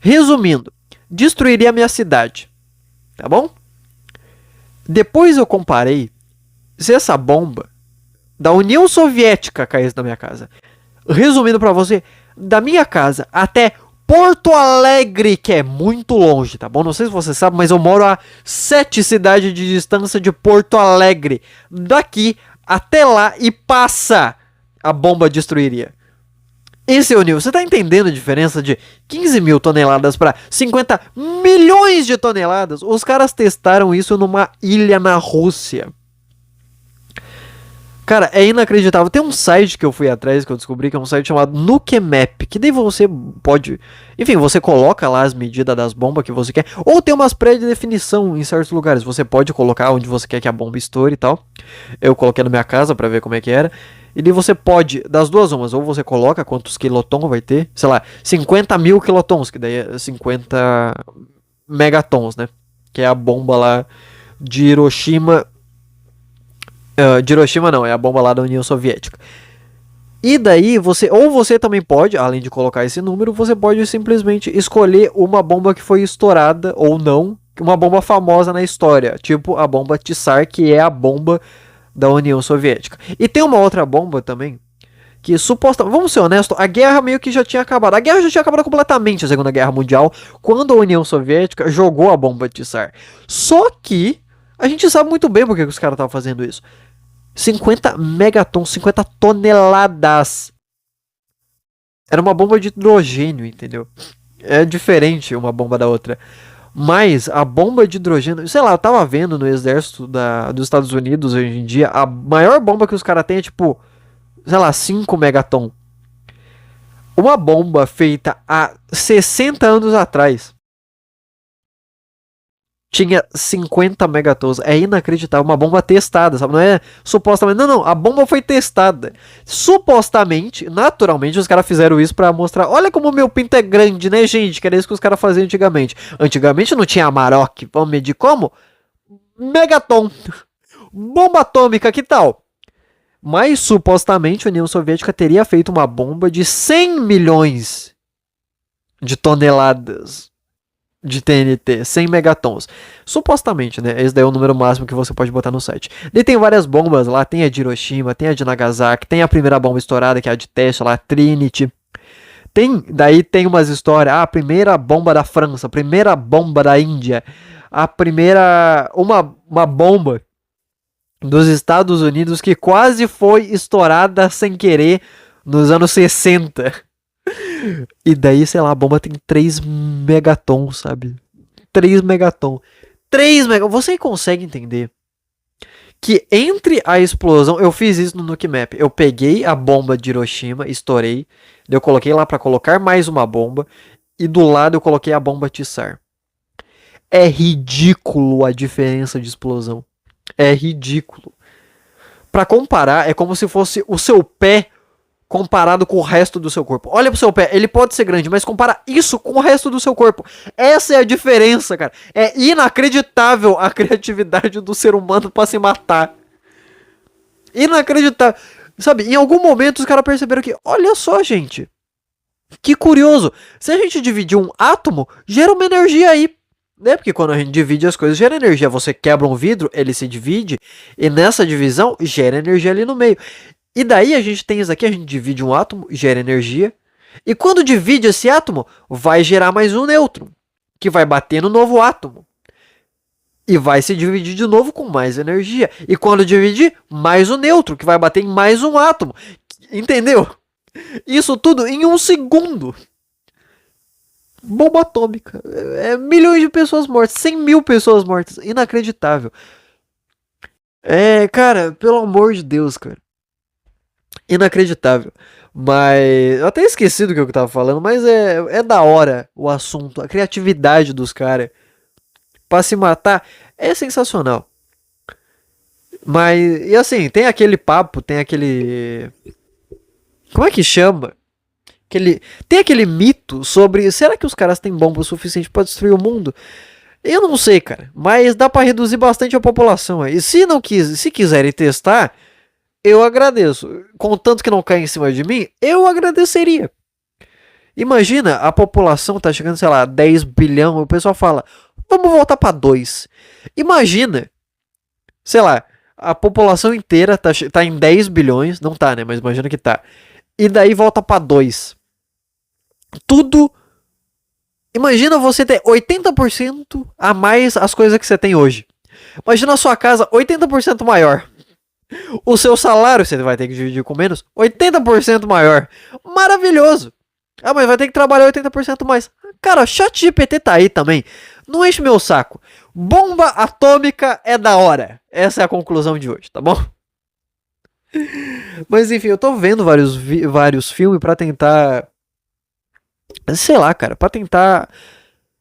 Resumindo, destruiria a minha cidade, tá bom? Depois eu comparei, se essa bomba da União Soviética caísse na minha casa, resumindo pra você, da minha casa até Porto Alegre, que é muito longe, tá bom? Não sei se você sabe, mas eu moro a 7 cidades de distância de Porto Alegre. Daqui até lá e passa, a bomba destruiria. Esse é o nível. Você tá entendendo a diferença de 15 mil toneladas para 50 milhões de toneladas? Os caras testaram isso numa ilha na Rússia. Cara, é inacreditável. Tem um site que eu fui atrás, que eu descobri, que é um site chamado Nukemap, que daí você pode... enfim, você coloca lá as medidas das bombas que você quer, ou tem umas pré-definição em certos lugares. Você pode colocar onde você quer que a bomba estoure e tal. Eu coloquei na minha casa pra ver como é que era. E daí você pode, das duas umas, ou você coloca quantos quilotons vai ter, sei lá, 50 mil quilotons, que daí é 50 megatons, né? Que é a bomba lá de Hiroshima... de Hiroshima não, é a bomba lá da União Soviética. E daí você também pode, além de colocar esse número, você pode simplesmente escolher uma bomba que foi estourada ou não, uma bomba famosa na história, tipo a bomba Tsar, que é a bomba da União Soviética. E tem uma outra bomba também, que supostamente, vamos ser honestos, a guerra meio que já tinha acabado. A guerra já tinha acabado completamente, a Segunda Guerra Mundial, quando a União Soviética jogou a bomba Tsar. Só que a gente sabe muito bem por que os caras estavam fazendo isso. 50 megatons, 50 toneladas. Era uma bomba de hidrogênio, entendeu? É diferente uma bomba da outra. Mas a bomba de hidrogênio, sei lá, eu tava vendo no exército dos Estados Unidos hoje em dia, a maior bomba que os caras têm é tipo, sei lá, 5 megaton. Uma bomba feita há 60 anos atrás tinha 50 megatons. É inacreditável. Uma bomba testada, sabe? Não é supostamente. Não, não. A bomba foi testada. Supostamente, naturalmente, os caras fizeram isso pra mostrar. Olha como o meu pinto é grande, né, gente? Que era isso que os caras faziam antigamente. Antigamente não tinha Amarok. Vamos medir como? Megaton. Bomba atômica, que tal? Mas supostamente a União Soviética teria feito uma bomba de 100 milhões de toneladas de TNT, 100 megatons. Supostamente, né? Esse daí é o número máximo que você pode botar no site. Daí tem várias bombas lá, tem a de Hiroshima, tem a de Nagasaki, tem a primeira bomba estourada, que é a de teste lá, a Trinity. Daí tem umas histórias, a primeira bomba da França, a primeira bomba da Índia, a primeira, uma bomba dos Estados Unidos que quase foi estourada sem querer nos anos 60. E daí, sei lá, a bomba tem 3 megatons, sabe? 3 megatons. 3 megatons. Você consegue entender que entre a explosão... Eu fiz isso no Nuke Map. Eu peguei a bomba de Hiroshima, estourei. Eu coloquei lá pra colocar mais uma bomba. E do lado eu coloquei a bomba Tsar. É ridículo a diferença de explosão. É ridículo. Pra comparar, é como se fosse o seu pé comparado com o resto do seu corpo. Olha pro seu pé, ele pode ser grande, mas compara isso com o resto do seu corpo. Essa é a diferença, cara. É inacreditável a criatividade do ser humano pra se matar. Inacreditável. Sabe, em algum momento os caras perceberam que, olha só, gente, que curioso. Se a gente dividir um átomo, gera uma energia aí. Né? Porque quando a gente divide as coisas, gera energia. Você quebra um vidro, ele se divide, e nessa divisão gera energia ali no meio. E daí a gente tem isso aqui, a gente divide um átomo, gera energia. E quando divide esse átomo, vai gerar mais um nêutron, que vai bater no novo átomo. E vai se dividir de novo com mais energia. E quando dividir, mais um nêutron, que vai bater em mais um átomo. Entendeu? Isso tudo em um segundo. Bomba atômica. É milhões de pessoas mortas, 100 mil pessoas mortas. Inacreditável. É, cara, pelo amor de Deus, cara. Inacreditável. Mas eu até esqueci do que eu tava falando, mas é da hora o assunto, a criatividade dos caras pra se matar é sensacional. Mas, e assim, tem aquele papo, tem aquele. Como é que chama? Tem aquele mito sobre. Será que os caras têm bomba o suficiente pra destruir o mundo? Eu não sei, cara. Mas dá pra reduzir bastante a população aí. Se quiserem testar, eu agradeço. Contanto que não caia em cima de mim, eu agradeceria. Imagina, a população tá chegando, sei lá, 10 bilhão. O pessoal fala, vamos voltar pra 2. Imagina, sei lá, a população inteira tá em 10 bilhões. Não tá, né? Mas imagina que tá. E daí volta pra 2. Tudo. Imagina você ter 80% a mais as coisas que você tem hoje. Imagina a sua casa 80% maior. O seu salário, você vai ter que dividir com menos, 80% maior. Maravilhoso. Ah, mas vai ter que trabalhar 80% mais. Cara, ChatGPT tá aí também. Não enche meu saco. Bomba atômica é da hora. Essa é a conclusão de hoje, tá bom? Mas enfim, eu tô vendo vários filmes pra tentar... Sei lá, cara, pra tentar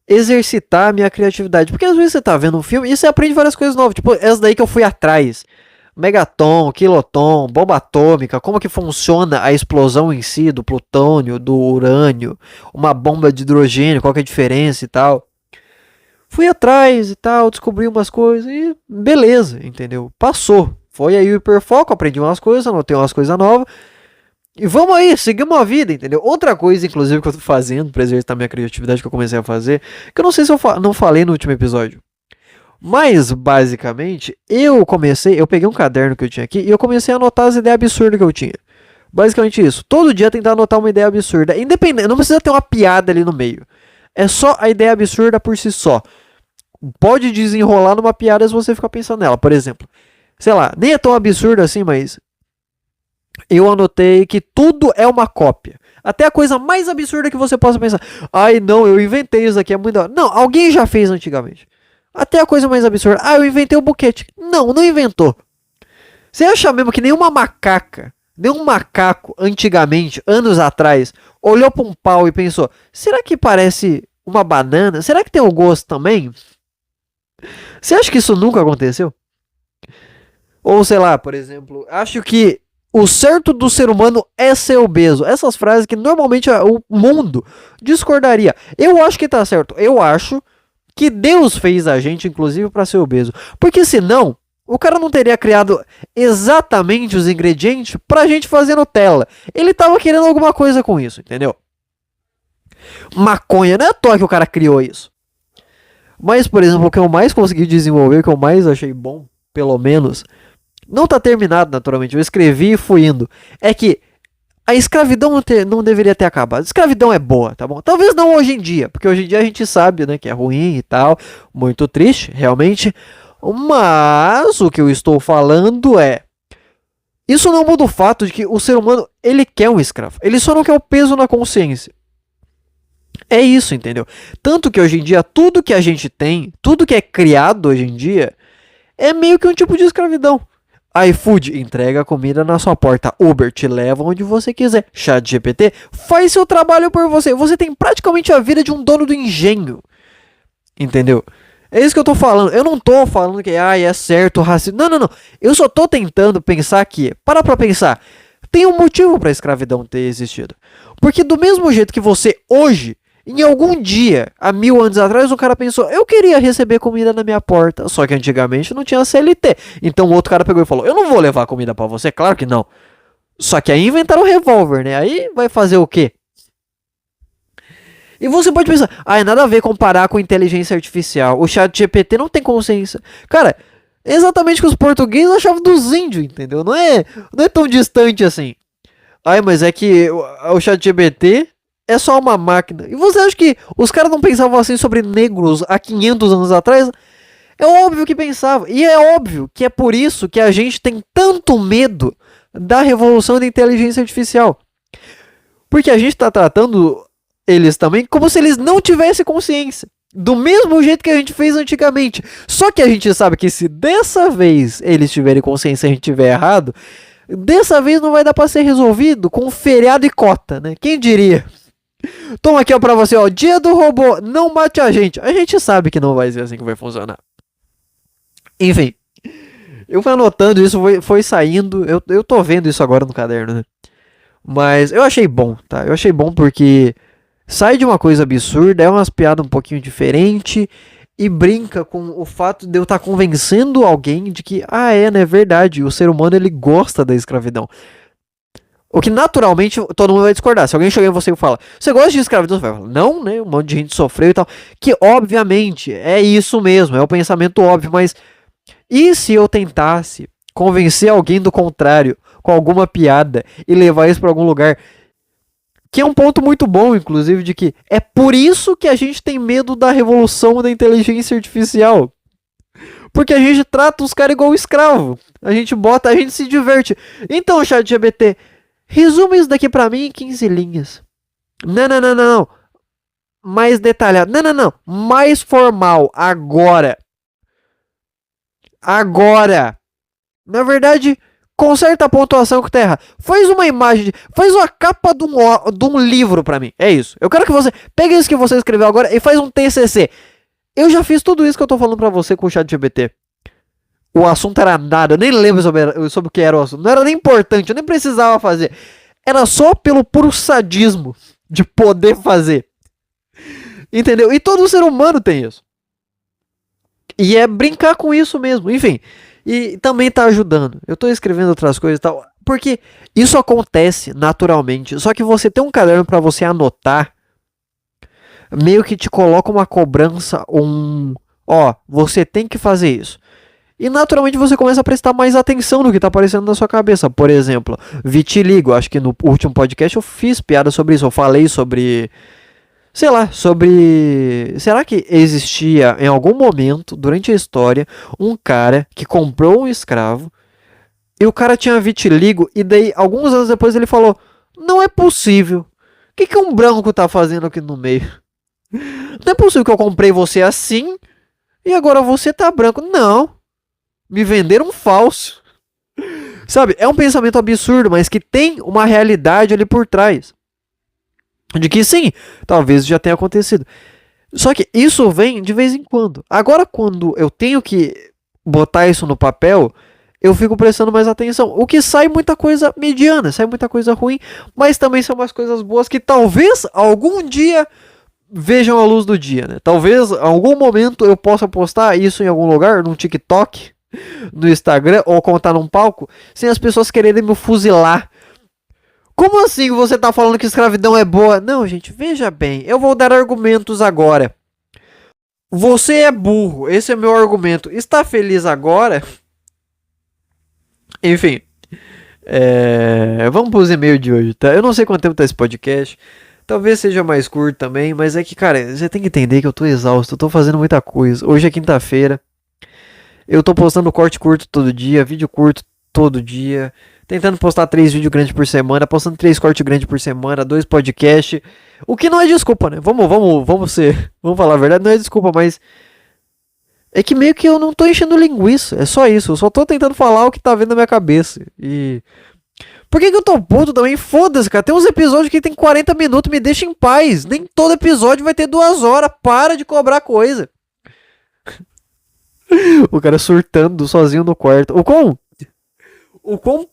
exercitar a minha criatividade. Porque às vezes você tá vendo um filme e você aprende várias coisas novas. Tipo, essa daí que eu fui atrás. Megaton, quiloton, bomba atômica, como que funciona a explosão em si do plutônio, do urânio, uma bomba de hidrogênio, qual que é a diferença e tal. Fui atrás e tal, descobri umas coisas e beleza, entendeu? Passou. Foi aí o hiperfoco, aprendi umas coisas, anotei umas coisas novas E vamos aí, seguimos a vida, entendeu? Outra coisa, inclusive, que eu tô fazendo pra exercitar minha criatividade, que eu comecei a fazer, que eu não sei se eu não falei no último episódio. Mas, basicamente, eu peguei um caderno que eu tinha aqui e eu comecei a anotar as ideias absurdas que eu tinha. Basicamente isso. Todo dia tentar anotar uma ideia absurda. Independente, não precisa ter uma piada ali no meio. É só a ideia absurda por si só. Pode desenrolar numa piada se você ficar pensando nela. Por exemplo, sei lá, nem é tão absurdo assim, mas eu anotei que tudo é uma cópia. Até a coisa mais absurda que você possa pensar. Ai, não, eu inventei isso aqui, é muito da hora. Não, alguém já fez antigamente. Até a coisa mais absurda. Ah, eu inventei o buquete. Não, não inventou. Você acha mesmo que nenhum macaco, antigamente, anos atrás, olhou para um pau e pensou: será que parece uma banana? Será que tem o gosto também? Você acha que isso nunca aconteceu? Ou sei lá, por exemplo, acho que o certo do ser humano é ser obeso. Essas frases que normalmente o mundo discordaria. Eu acho que tá certo. Eu acho que Deus fez a gente, inclusive, para ser obeso. Porque senão, o cara não teria criado exatamente os ingredientes pra gente fazer Nutella. Ele tava querendo alguma coisa com isso, entendeu? Maconha, não é à toa que o cara criou isso. Mas, por exemplo, o que eu mais consegui desenvolver, o que eu mais achei bom, pelo menos, não tá terminado naturalmente, eu escrevi e fui indo, é que a escravidão não deveria ter acabado. A escravidão é boa, tá bom? Talvez não hoje em dia, porque hoje em dia a gente sabe, né, que é ruim e tal, muito triste, realmente. Mas o que eu estou falando é, isso não muda o fato de que o ser humano, ele quer um escravo. Ele só não quer o peso na consciência. É isso, entendeu? Tanto que hoje em dia, tudo que a gente tem, tudo que é criado hoje em dia, é meio que um tipo de escravidão. iFood entrega a comida na sua porta. Uber te leva onde você quiser. ChatGPT faz seu trabalho por você. Você tem praticamente a vida de um dono do engenho. Entendeu? É isso que eu tô falando. Eu não tô falando que é certo o racismo. Não, não, não. Eu só tô tentando pensar que, para pra pensar, tem um motivo pra escravidão ter existido. Porque do mesmo jeito que você hoje, em algum dia, há 1000 anos atrás, um cara pensou: eu queria receber comida na minha porta. Só que antigamente não tinha CLT. Então o outro cara pegou e falou: eu não vou levar comida pra você. Claro que não. Só que aí inventaram o revólver, né? Aí vai fazer o quê? E você pode pensar: é nada a ver comparar com inteligência artificial. O chat GPT não tem consciência. Cara, é exatamente o que os portugueses achavam dos índios, entendeu? Não é tão distante assim. Mas é que o chat GPT é só uma máquina. E você acha que os caras não pensavam assim sobre negros há 500 anos atrás? É óbvio que pensavam. E é óbvio que é por isso que a gente tem tanto medo da revolução da inteligência artificial. Porque a gente está tratando eles também como se eles não tivessem consciência. Do mesmo jeito que a gente fez antigamente. Só que a gente sabe que se dessa vez eles tiverem consciência e a gente tiver errado, dessa vez não vai dar para ser resolvido com feriado e cota, né? Quem diria? Toma aqui ó, pra você, ó. Dia do robô, não mate a gente. A gente sabe que não vai ser assim que vai funcionar. Enfim. Eu fui anotando isso, foi saindo. Eu tô vendo isso agora no caderno, né? Mas eu achei bom, tá? Eu achei bom porque sai de uma coisa absurda, é umas piadas um pouquinho diferente e brinca com o fato de eu estar convencendo alguém de que, né, é verdade, o ser humano ele gosta da escravidão. O que naturalmente todo mundo vai discordar. Se alguém chegar em você e fala: você gosta de escravidão? Você vai falar: não, né? Um monte de gente sofreu e tal. Que obviamente é isso mesmo, é o pensamento óbvio, mas e se eu tentasse convencer alguém do contrário com alguma piada e levar isso para algum lugar? Que é um ponto muito bom, inclusive, de que é por isso que a gente tem medo da revolução da inteligência artificial. Porque a gente trata os caras igual escravo. A gente se diverte. Então, ChatGPT, resume isso daqui pra mim em 15 linhas. Não. Mais detalhado. Não. Mais formal. Agora. Na verdade, conserta a pontuação que tá errada. Faz uma imagem, faz uma capa de um livro pra mim. É isso. Eu quero que você pegue isso que você escreveu agora e faz um TCC. Eu já fiz tudo isso que eu tô falando pra você com o ChatGPT. O assunto era nada, eu nem lembro sobre o que era o assunto. Não era nem importante, eu nem precisava fazer. Era só pelo puro sadismo de poder fazer. Entendeu? E todo ser humano tem isso. E é brincar com isso mesmo, enfim. E também tá ajudando. Eu tô escrevendo outras coisas e tal. Porque isso acontece naturalmente. Só que você tem um caderno para você anotar, meio que te coloca uma cobrança, ó, você tem que fazer isso. E naturalmente você começa a prestar mais atenção no que tá aparecendo na sua cabeça. Por exemplo, vitiligo. Acho que no último podcast eu fiz piada sobre isso. Eu falei sobre... Sei lá, sobre... Será que existia em algum momento, durante a história, um cara que comprou um escravo e o cara tinha vitiligo e daí, alguns anos depois, ele falou: não é possível. O que um branco tá fazendo aqui no meio? Não é possível que eu comprei você assim e agora você tá branco. Não. Me venderam um falso. Sabe, é um pensamento absurdo, mas que tem uma realidade ali por trás. De que sim, talvez já tenha acontecido. Só que isso vem de vez em quando. Agora, quando eu tenho que botar isso no papel, eu fico prestando mais atenção. O que sai muita coisa mediana, sai muita coisa ruim, mas também são umas coisas boas que talvez algum dia vejam a luz do dia, né? Talvez em algum momento eu possa postar isso em algum lugar, num TikTok, no Instagram, ou contar num palco, sem as pessoas quererem me fuzilar. Como assim você tá falando que escravidão é boa? Não, gente, veja bem, eu vou dar argumentos agora. Você é burro, esse é meu argumento. Está feliz agora? Enfim, vamos pros e-mails de hoje, tá? Eu não sei quanto tempo tá esse podcast. Talvez seja mais curto também, mas é que, cara, você tem que entender que eu tô exausto, eu tô fazendo muita coisa. Hoje é quinta-feira. Eu tô postando corte curto todo dia, vídeo curto todo dia, tentando postar 3 vídeos grandes por semana, postando 3 cortes grandes por semana, 2 podcasts. O que não é desculpa, né? Vamos falar a verdade, não é desculpa, mas é que meio que eu não tô enchendo linguiça, é só isso. Eu só tô tentando falar o que tá vindo na minha cabeça. E por que eu tô puto também? Foda-se, cara. Tem uns episódios que tem 40 minutos, me deixa em paz. Nem todo episódio vai ter 2 horas. Para de cobrar coisa. O cara surtando sozinho no quarto. O quão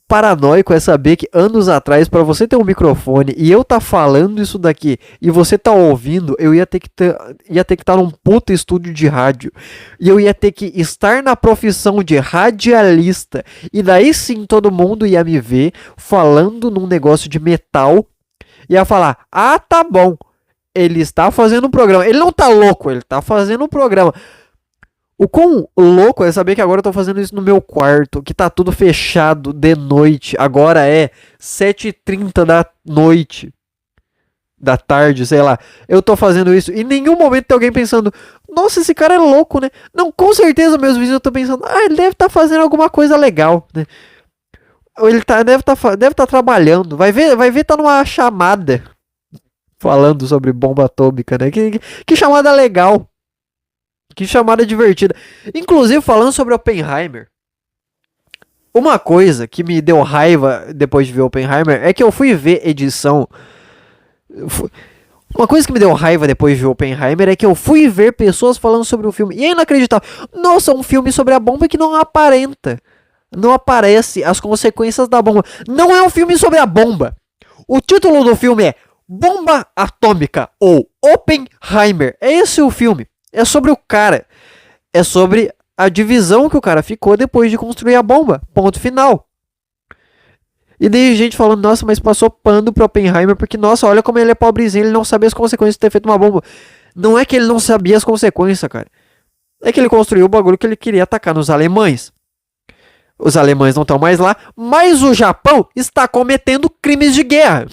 paranoico é saber que anos atrás, pra você ter um microfone e eu tá falando isso daqui e você tá ouvindo, eu ia ter que estar num puta estúdio de rádio. E eu ia ter que estar na profissão de radialista. E daí sim todo mundo ia me ver falando num negócio de metal. Ia falar: ah, tá bom. Ele está fazendo um programa. Ele não tá louco, ele tá fazendo um programa. O quão louco é saber que agora eu tô fazendo isso no meu quarto, que tá tudo fechado de noite. Agora é 7h30 da noite, da tarde, sei lá. Eu tô fazendo isso e em nenhum momento tem alguém pensando: nossa, esse cara é louco, né? Não, com certeza meus vizinhos estão pensando: ah, ele deve estar fazendo alguma coisa legal, né? Ou ele deve tá trabalhando. Vai ver, tá numa chamada falando sobre bomba atômica, né? Que chamada legal. Que chamada divertida. Inclusive, falando sobre Oppenheimer, uma coisa que me deu raiva depois de ver Oppenheimer é que eu fui ver edição. Uma coisa que me deu raiva depois de ver Oppenheimer é que eu fui ver pessoas falando sobre o filme. E é inacreditável. Nossa, um filme sobre a bomba que não aparenta. Não aparece as consequências da bomba. Não é um filme sobre a bomba. O título do filme é Bomba Atômica ou Oppenheimer. É esse o filme. É sobre o cara. É sobre a divisão que o cara ficou depois de construir a bomba. Ponto final. E daí gente falando: nossa, mas passou pano pro Oppenheimer porque, nossa, olha como ele é pobrezinho, ele não sabia as consequências de ter feito uma bomba. Não é que ele não sabia as consequências, cara. É que ele construiu o bagulho que ele queria atacar nos alemães. Os alemães não estão mais lá, mas o Japão está cometendo crimes de guerra.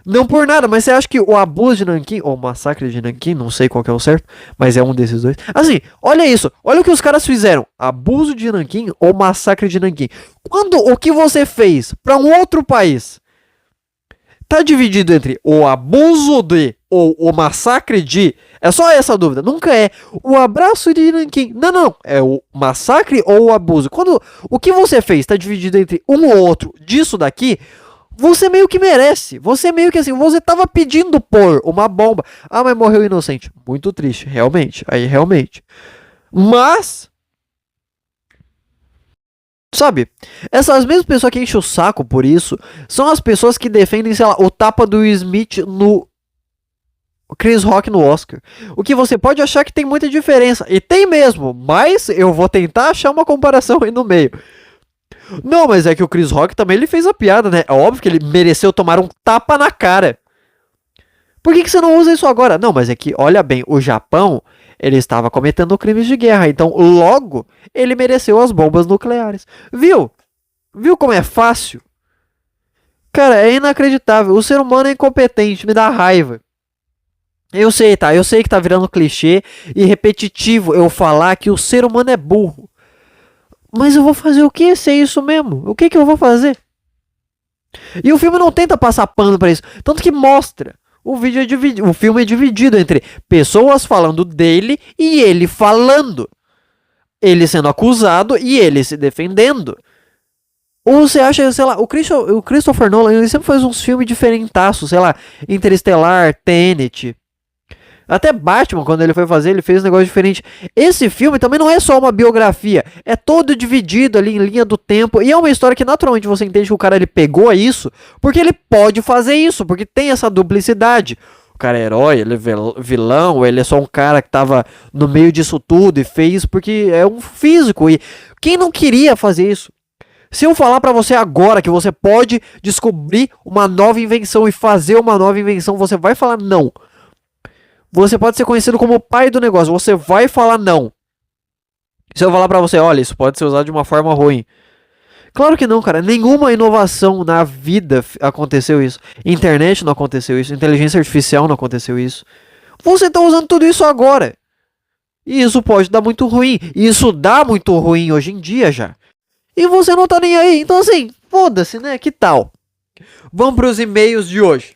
Não por nada, mas você acha que o abuso de Nanquim, ou o massacre de Nanquim, não sei qual que é o certo, mas é um desses dois. Assim, olha isso, olha o que os caras fizeram. Abuso de Nanquim ou massacre de Nanquim. Quando o que você fez para um outro país tá dividido entre o abuso de ou o massacre de, é só essa dúvida, nunca é o abraço de Nanquim. Não, é o massacre ou o abuso. Quando o que você fez tá dividido entre um ou outro disso daqui, você meio que merece. Você meio que assim, você tava pedindo por uma bomba. Ah, mas morreu inocente. Muito triste, realmente. Aí, realmente. Mas, sabe, essas mesmas pessoas que enchem o saco por isso são as pessoas que defendem, sei lá, o tapa do Will Smith no Chris Rock no Oscar. O que você pode achar que tem muita diferença. E tem mesmo, mas eu vou tentar achar uma comparação aí no meio. Não, mas é que o Chris Rock também ele fez a piada, né? É óbvio que ele mereceu tomar um tapa na cara. Por que você não usa isso agora? Não, mas é que, olha bem, o Japão, ele estava cometendo crimes de guerra, então logo ele mereceu as bombas nucleares. Viu? Viu como é fácil? Cara, é inacreditável. O ser humano é incompetente, me dá raiva. Eu sei, tá? Eu sei que tá virando clichê e repetitivo eu falar que o ser humano é burro. Mas eu vou fazer o que se é isso mesmo? O que eu vou fazer? E o filme não tenta passar pano pra isso. Tanto que mostra. O filme é dividido entre pessoas falando dele e ele falando. Ele sendo acusado e ele se defendendo. Ou você acha, sei lá, o Christopher Nolan ele sempre faz uns filmes diferentaços, sei lá, Interestelar, Tenet. Até Batman, quando ele foi fazer, ele fez um negócio diferente. Esse filme também não é só uma biografia. É todo dividido ali em linha do tempo. E é uma história que naturalmente você entende que o cara ele pegou isso. Porque ele pode fazer isso. Porque tem essa duplicidade. O cara é herói, ele é vilão. Ele é só um cara que tava no meio disso tudo e fez porque é um físico. E quem não queria fazer isso? Se eu falar pra você agora que você pode descobrir uma nova invenção e fazer uma nova invenção, você vai falar não. Você pode ser conhecido como o pai do negócio. Você vai falar não. Se eu falar pra você, olha, isso pode ser usado de uma forma ruim. Claro que não, cara. Nenhuma inovação na vida aconteceu isso. Internet não aconteceu isso. Inteligência artificial não aconteceu isso. Você tá usando tudo isso agora. E isso pode dar muito ruim. E isso dá muito ruim hoje em dia já. E você não tá nem aí. Então assim, foda-se, né? Que tal? Vamos pros e-mails de hoje.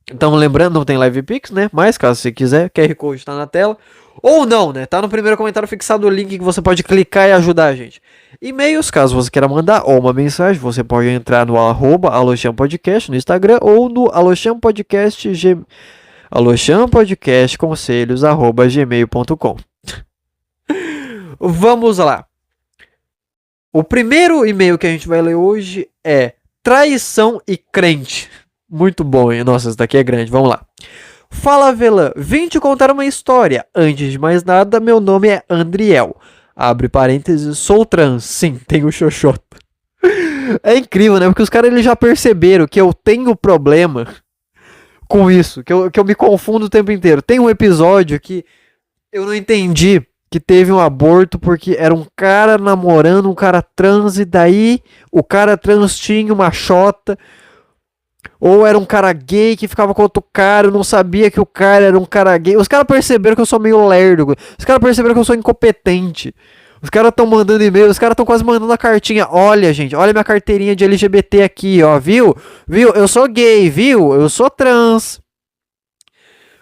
Então, lembrando, não tem live pix, né? Mas, caso você quiser, QR Code tá na tela. Ou não, né? Tá no primeiro comentário fixado o link que você pode clicar e ajudar a gente. E-mails, caso você queira mandar ou uma mensagem, você pode entrar no @alochampodcast no Instagram ou no alochampodcastconselhos@gmail.com. Vamos lá. O primeiro e-mail que a gente vai ler hoje é Traição e Crente. Muito bom, hein? Nossa, esse daqui é grande. Vamos lá. Fala, Velan. Vim te contar uma história. Antes de mais nada, meu nome é Andriel. Abre parênteses, sou trans. Sim, tenho xoxota. É incrível, né? Porque os caras eles já perceberam que eu tenho problema com isso. Que eu me confundo o tempo inteiro. Tem um episódio que eu não entendi que teve um aborto porque era um cara namorando um cara trans e daí o cara trans tinha uma xota. Ou era um cara gay que ficava com outro cara, eu não sabia que o cara era um cara gay. Os caras perceberam que eu sou meio lerdo. Os caras perceberam que eu sou incompetente. Os caras estão mandando e-mail, os caras estão quase mandando a cartinha. Olha, gente, olha minha carteirinha de LGBT aqui, ó, viu? Viu? Eu sou gay, viu? Eu sou trans.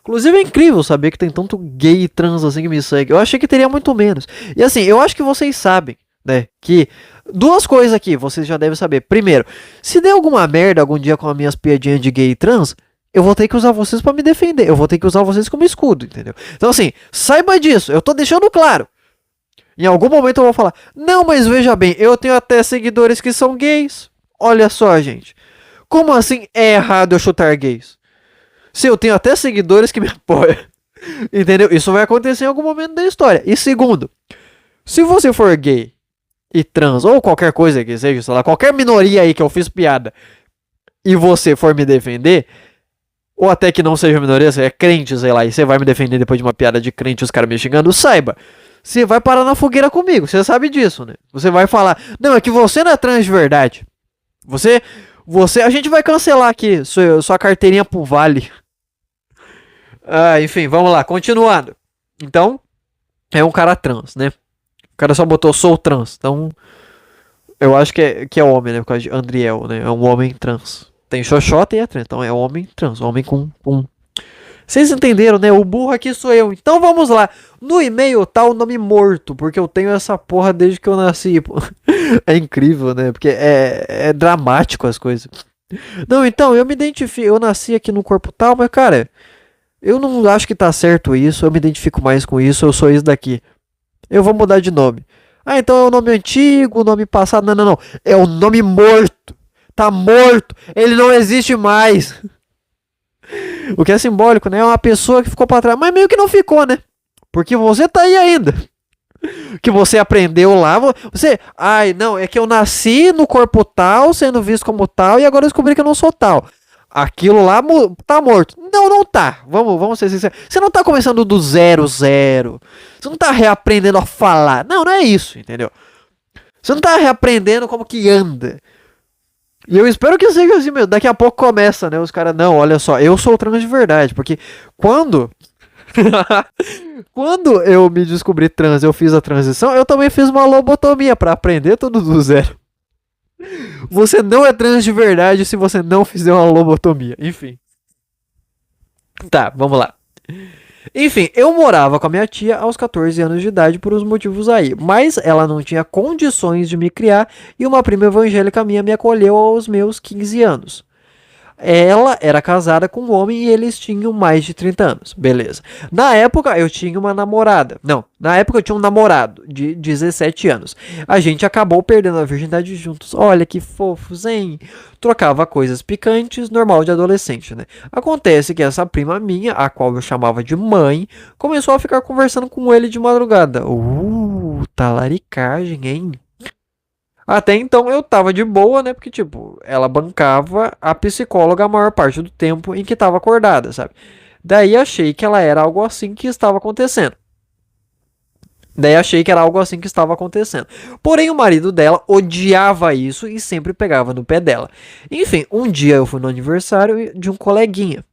Inclusive é incrível saber que tem tanto gay e trans assim que me segue. Eu achei que teria muito menos. E assim, eu acho que vocês sabem, né, que duas coisas aqui, vocês já devem saber. Primeiro, se der alguma merda algum dia com as minhas piadinhas de gay e trans, eu vou ter que usar vocês pra me defender. Eu vou ter que usar vocês como escudo, entendeu? Então assim, saiba disso, eu tô deixando claro. Em algum momento eu vou falar, não, mas veja bem, eu tenho até seguidores que são gays. Olha só, gente. Como assim é errado eu chutar gays? Se eu tenho até seguidores que me apoiam. Entendeu? Isso vai acontecer em algum momento da história. E segundo, se você for gay e trans, ou qualquer coisa que seja, sei lá, qualquer minoria aí que eu fiz piada, e você for me defender, ou até que não seja minoria, você é crente, sei lá, e você vai me defender depois de uma piada de crente, os caras me xingando, saiba, você vai parar na fogueira comigo, você sabe disso, né? Você vai falar, não, é que você não é trans de verdade. A gente vai cancelar aqui sua carteirinha pro Vale. Enfim, vamos lá, continuando. Então, é um cara trans, né? O cara só botou sou trans, então eu acho que é homem, né? Por causa de Andriel, né? É um homem trans. Tem xoxota e é trans, então é homem trans, homem com Vocês entenderam, né? O burro aqui sou eu. Então vamos lá. No e-mail tá o nome morto, porque eu tenho essa porra desde que eu nasci. Pô. É incrível, né? Porque é dramático as coisas. Não, então, eu me identifico. Eu nasci aqui no corpo tal, mas cara, eu não acho que tá certo isso. Eu me identifico mais com isso. Eu sou isso daqui. Eu vou mudar de nome. Então é o nome antigo, o nome passado. Não. É o nome morto. Tá morto. Ele não existe mais. O que é simbólico, né? É uma pessoa que ficou pra trás. Mas meio que não ficou, né? Porque você tá aí ainda. que você aprendeu lá. Você, ai, não, é que eu nasci no corpo tal, sendo visto como tal, e agora eu descobri que eu não sou tal. Aquilo lá tá morto. Não, não tá. Vamos ser sinceros. Você não tá começando do zero, zero. Você não tá reaprendendo a falar. Não, não é isso, entendeu? Você não tá reaprendendo como que anda. E eu espero que seja assim mesmo. Daqui a pouco começa, né? Os caras, não, olha só, eu sou trans de verdade. Porque quando. Quando eu me descobri trans, eu fiz a transição, eu também fiz uma lobotomia pra aprender tudo do zero. Você não é trans de verdade se você não fizer uma lobotomia. Enfim. Tá, vamos lá. Enfim, eu morava com a minha tia aos 14 anos de idade por uns motivos aí, mas ela não tinha condições de me criar e uma prima evangélica minha me acolheu aos meus 15 anos. Ela era casada com um homem e eles tinham mais de 30 anos. Beleza. Na época eu tinha uma namorada. Não, na época eu tinha um namorado de 17 anos. A gente acabou perdendo a virgindade juntos. Olha que fofos, hein? Trocava coisas picantes, normal de adolescente, né? Acontece que essa prima minha, a qual eu chamava de mãe, começou a ficar conversando com ele de madrugada. Talaricagem, hein? Até então eu tava de boa, né? Porque, tipo, ela bancava a psicóloga a maior parte do tempo em que tava acordada, sabe? Daí achei que ela era algo assim que estava acontecendo. Porém, o marido dela odiava isso e sempre pegava no pé dela. Enfim, um dia eu fui no aniversário de um coleguinha.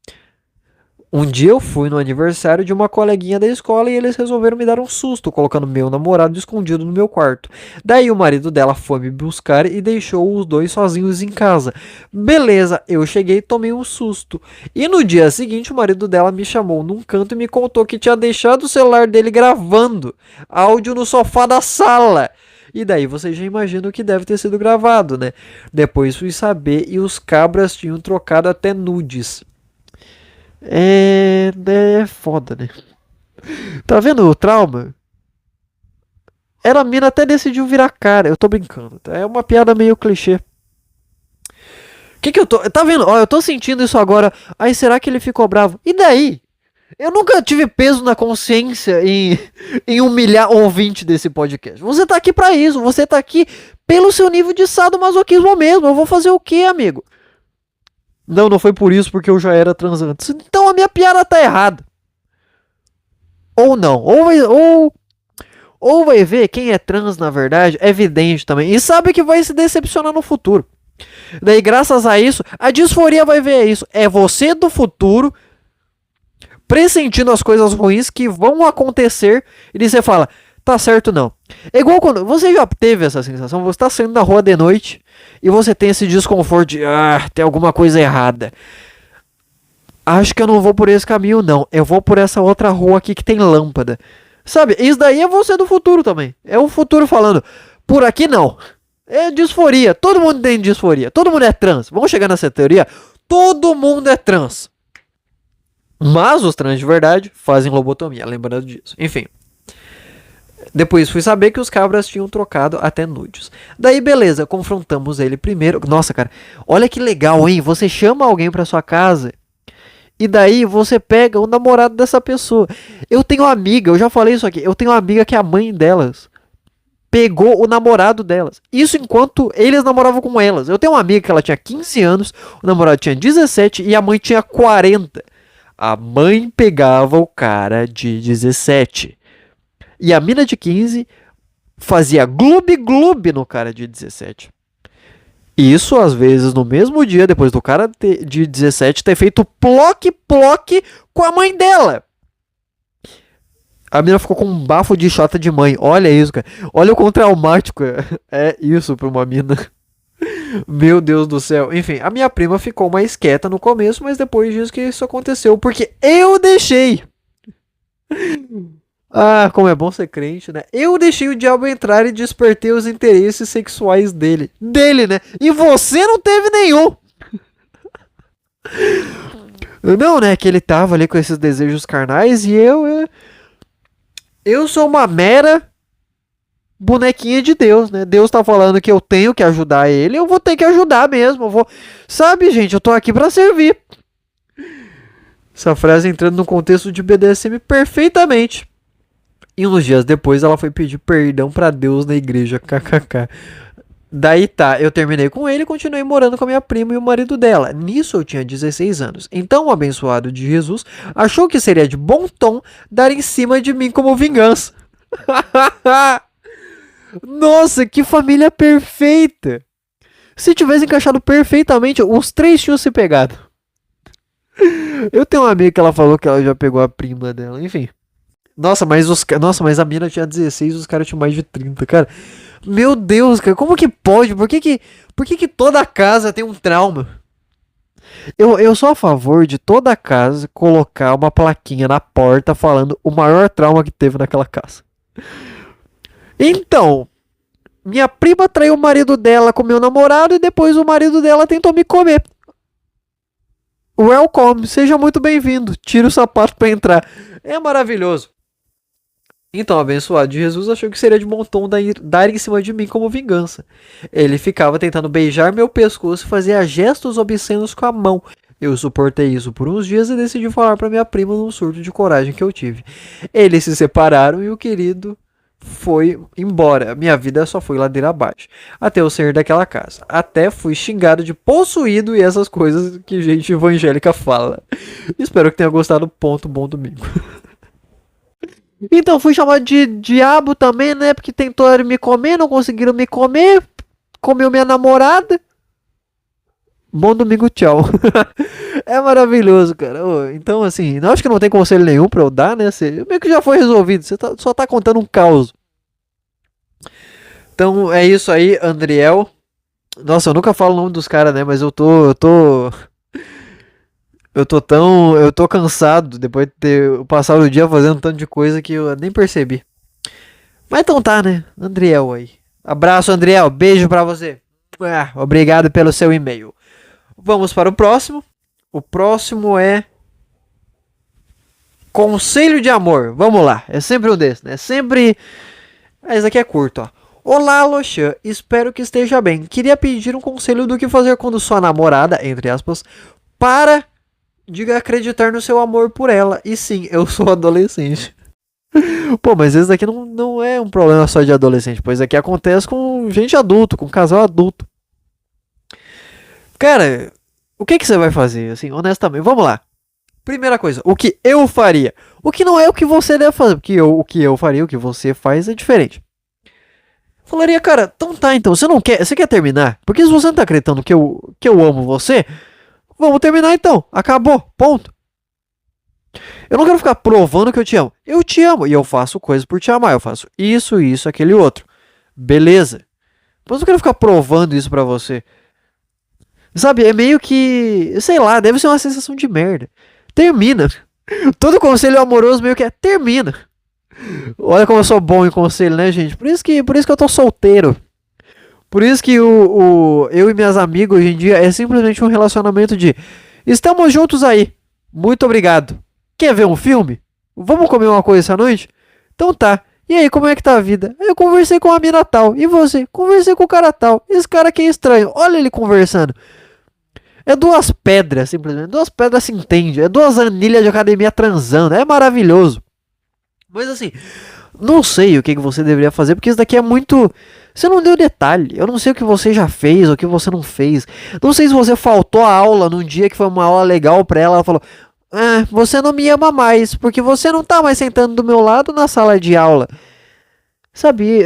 De uma coleguinha da escola e eles resolveram me dar um susto, colocando meu namorado escondido no meu quarto. Daí o marido dela foi me buscar e deixou os dois sozinhos em casa. Beleza, eu cheguei e tomei um susto. E no dia seguinte o marido dela me chamou num canto e me contou que tinha deixado o celular dele gravando áudio no sofá da sala. E daí você já imagina o que deve ter sido gravado, né? Depois fui saber e os cabras tinham trocado até nudes. É foda, né? Tá vendo o trauma? A mina até decidiu virar cara. Eu tô brincando, tá? É uma piada meio clichê. Que eu tô. Tá vendo? Ó, eu tô sentindo isso agora. Aí será que ele ficou bravo? E daí? Eu nunca tive peso na consciência em humilhar o ouvinte desse podcast. Você tá aqui pra isso. Você tá aqui pelo seu nível de sadomasoquismo mesmo. Eu vou fazer o quê, amigo? Não foi por isso, porque eu já era trans antes. Então a minha piada tá errada. Ou não. Ou vai ver quem é trans, na verdade, é evidente também. E sabe que vai se decepcionar no futuro. Daí, graças a isso, a disforia vai ver isso. É você do futuro pressentindo as coisas ruins que vão acontecer. E daí você fala, tá certo não. É igual quando você já teve essa sensação, você tá saindo na rua de noite e você tem esse desconforto de, tem alguma coisa errada. Acho que eu não vou por esse caminho não, eu vou por essa outra rua aqui que tem lâmpada. Sabe, isso daí é você do futuro também. É o futuro falando, por aqui não. É disforia, todo mundo tem disforia, todo mundo é trans. Vamos chegar nessa teoria? Todo mundo é trans. Mas os trans de verdade fazem lobotomia, lembrando disso. Enfim. Depois fui saber que os cabras tinham trocado até nudes. Daí beleza, confrontamos ele primeiro. Nossa, cara, olha que legal, hein? Você chama alguém pra sua casa e daí você pega o namorado dessa pessoa. Eu tenho uma amiga, eu já falei isso aqui. Eu tenho uma amiga que a mãe delas pegou o namorado delas. Isso enquanto eles namoravam com elas. Eu tenho uma amiga que ela tinha 15 anos, o namorado tinha 17 e a mãe tinha 40. A mãe pegava o cara de 17. E a mina de 15 fazia gloob-gloob no cara de 17. Isso, às vezes, no mesmo dia, depois do cara de 17 ter feito ploque-ploque com a mãe dela. A mina ficou com um bafo de chota de mãe. Olha isso, cara. Olha o quão traumático é isso pra uma mina. Meu Deus do céu. Enfim, a minha prima ficou mais quieta no começo, mas depois disso que isso aconteceu. Porque eu deixei. Como é bom ser crente, né? Eu deixei o diabo entrar e despertei os interesses sexuais dele. Dele, né? E você não teve nenhum. Não, né? Que ele tava ali com esses desejos carnais e eu sou uma mera bonequinha de Deus, né? Deus tá falando que eu tenho que ajudar ele, eu vou ter que ajudar mesmo. Eu vou... Sabe, gente? Eu tô aqui pra servir. Essa frase entrando no contexto de BDSM perfeitamente. E uns dias depois ela foi pedir perdão pra Deus na igreja, kkk. Daí tá, eu terminei com ele e continuei morando com a minha prima e o marido dela. Nisso eu tinha 16 anos. Então o abençoado de Jesus achou que seria de bom tom dar em cima de mim como vingança. Nossa, que família perfeita! Se tivesse encaixado perfeitamente, os três tinham se pegado. Eu tenho uma amiga que ela falou que ela já pegou a prima dela, enfim. Nossa, mas a mina tinha 16 e os caras tinham mais de 30, cara. Meu Deus, cara, como que pode? Por que que toda casa tem um trauma? Eu sou a favor de toda casa colocar uma plaquinha na porta falando o maior trauma que teve naquela casa. Então, minha prima traiu o marido dela com meu namorado e depois o marido dela tentou me comer. Welcome, seja muito bem-vindo. Tira o sapato pra entrar. É maravilhoso. Então, o abençoado de Jesus achou que seria de bom tom dar em cima de mim como vingança. Ele ficava tentando beijar meu pescoço e fazia gestos obscenos com a mão. Eu suportei isso por uns dias e decidi falar para minha prima num surto de coragem que eu tive. Eles se separaram e o querido foi embora. Minha vida só foi ladeira abaixo. Até eu sair daquela casa. Até fui xingado de possuído e essas coisas que gente evangélica fala. Espero que tenha gostado. Ponto, bom domingo. Então fui chamado de diabo também, né? Porque tentou me comer, não conseguiram me comer. Comeu minha namorada. Bom domingo, tchau. É maravilhoso, cara. Então, assim, eu acho que não tem conselho nenhum pra eu dar, né? Meio que já foi resolvido. Você só tá contando um caos. Então é isso aí, Andriel. Nossa, eu nunca falo o nome dos caras, né? Mas eu tô cansado depois de ter passado o dia fazendo tanto de coisa que eu nem percebi. Mas então tá, né? Andriel aí. Abraço, Andriel. Beijo pra você. Obrigado pelo seu e-mail. Vamos para o próximo. O próximo é Conselho de Amor. Vamos lá. É sempre um desses, né? Sempre. Esse aqui é curto, ó. Olá, Loxan. Espero que esteja bem. Queria pedir um conselho do que fazer quando sua namorada, entre aspas, para de acreditar no seu amor por ela. E sim, eu sou adolescente. Pô, mas esse daqui não é um problema só de adolescente, pois aqui acontece com gente adulto, com casal adulto. Cara, o que você vai fazer, assim, honestamente? Vamos lá. Primeira coisa, o que eu faria? O que não é o que você deve fazer, porque o que eu faria, o que você faz é diferente. Falaria, cara, então tá, então, você quer terminar? Porque se você não tá acreditando que eu amo você, vamos terminar então, acabou, ponto. Eu não quero ficar provando que eu te amo. Eu te amo e eu faço coisas por te amar. Eu faço isso, aquele outro. Beleza. Mas eu não quero ficar provando isso pra você. Sabe, é meio que... Sei lá, deve ser uma sensação de merda. Termina. Todo conselho amoroso meio que é termina. Olha como eu sou bom em conselho, né, gente? Por isso que eu tô solteiro. Por isso que eu e minhas amigas hoje em dia é simplesmente um relacionamento de... Estamos juntos aí. Muito obrigado. Quer ver um filme? Vamos comer uma coisa essa noite? Então tá. E aí, como é que tá a vida? Eu conversei com a mina tal. E você? Conversei com o cara tal. Esse cara aqui é estranho. Olha ele conversando. É duas pedras, simplesmente. Duas pedras se entende. É duas anilhas de academia transando. É maravilhoso. Mas assim, não sei o que você deveria fazer, porque isso daqui é muito... Você não deu detalhe. Eu não sei o que você já fez ou o que você não fez. Não sei se você faltou a aula num dia que foi uma aula legal pra ela. Ela falou... você não me ama mais, porque você não tá mais sentando do meu lado na sala de aula. Sabe,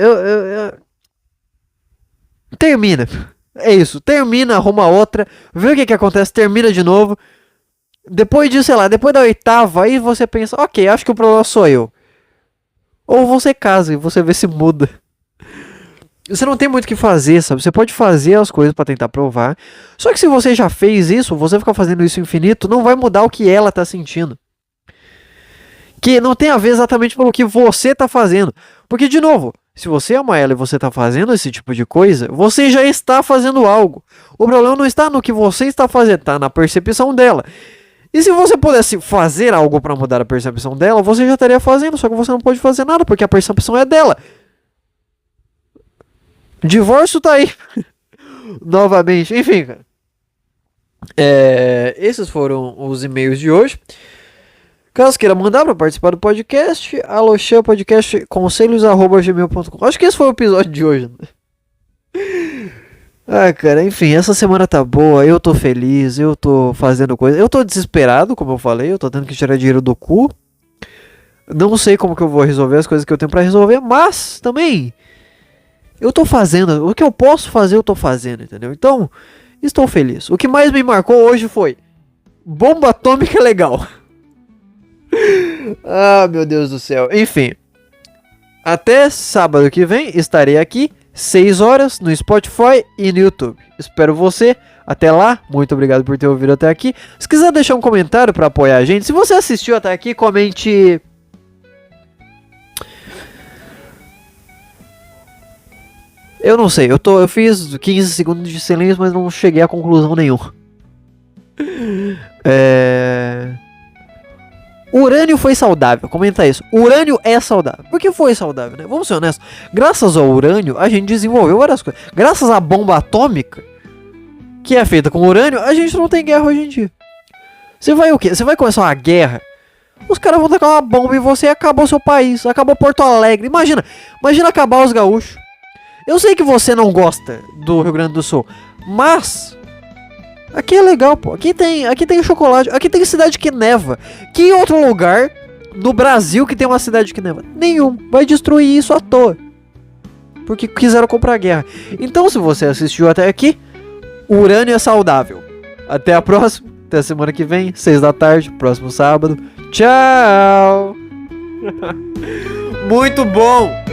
termina. É isso, termina, arruma outra, vê o que acontece, termina de novo. Depois de, sei lá, depois da oitava, aí você pensa, ok, acho que o problema sou eu. Ou você casa e você vê se muda. Você não tem muito o que fazer, sabe? Você pode fazer as coisas pra tentar provar. Só que se você já fez isso, você ficar fazendo isso infinito, não vai mudar o que ela tá sentindo. Que não tem a ver exatamente pelo que você tá fazendo. Porque, de novo, se você ama ela e você tá fazendo esse tipo de coisa, você já está fazendo algo. O problema não está no que você está fazendo, tá na percepção dela. E se você pudesse fazer algo pra mudar a percepção dela, você já estaria fazendo, só que você não pode fazer nada, porque a percepção é dela. Divórcio tá aí. Novamente. Enfim, cara. Esses foram os e-mails de hoje. Caso queira mandar pra participar do podcast, Aloxan Podcast conselhos@gmail.com. Acho que esse foi o episódio de hoje. Ah, cara, enfim, essa semana tá boa, eu tô feliz, eu tô fazendo coisa. Eu tô desesperado, como eu falei, eu tô tendo que tirar dinheiro do cu. Não sei como que eu vou resolver as coisas que eu tenho pra resolver, mas também eu tô fazendo, o que eu posso fazer eu tô fazendo, entendeu? Então, estou feliz. O que mais me marcou hoje foi bomba atômica legal. Ah, meu Deus do céu. Enfim, até sábado que vem estarei aqui 6 horas no Spotify e no YouTube. Espero você. Até lá, muito obrigado por ter ouvido até aqui. Se quiser deixar um comentário pra apoiar a gente, se você assistiu até aqui, comente. Eu não sei, eu fiz 15 segundos de silêncio, mas não cheguei a conclusão nenhuma. Urânio foi saudável, comenta isso. Urânio é saudável. Por que foi saudável, né? Vamos ser honestos. Graças ao urânio, a gente desenvolveu várias coisas. Graças à bomba atômica, que é feita com urânio, a gente não tem guerra hoje em dia. Você vai o quê? Você vai começar uma guerra? Os caras vão tacar uma bomba em você e acabou o seu país. Acabou Porto Alegre. Imagina acabar os gaúchos. Eu sei que você não gosta do Rio Grande do Sul, mas aqui é legal, pô. Aqui tem chocolate, aqui tem cidade que neva. Que outro lugar no Brasil que tem uma cidade que neva? Nenhum. Vai destruir isso à toa. Porque quiseram comprar guerra. Então, se você assistiu até aqui, o urânio é saudável. Até a próxima. Até a semana que vem, 6 da tarde, próximo sábado. Tchau! Muito bom!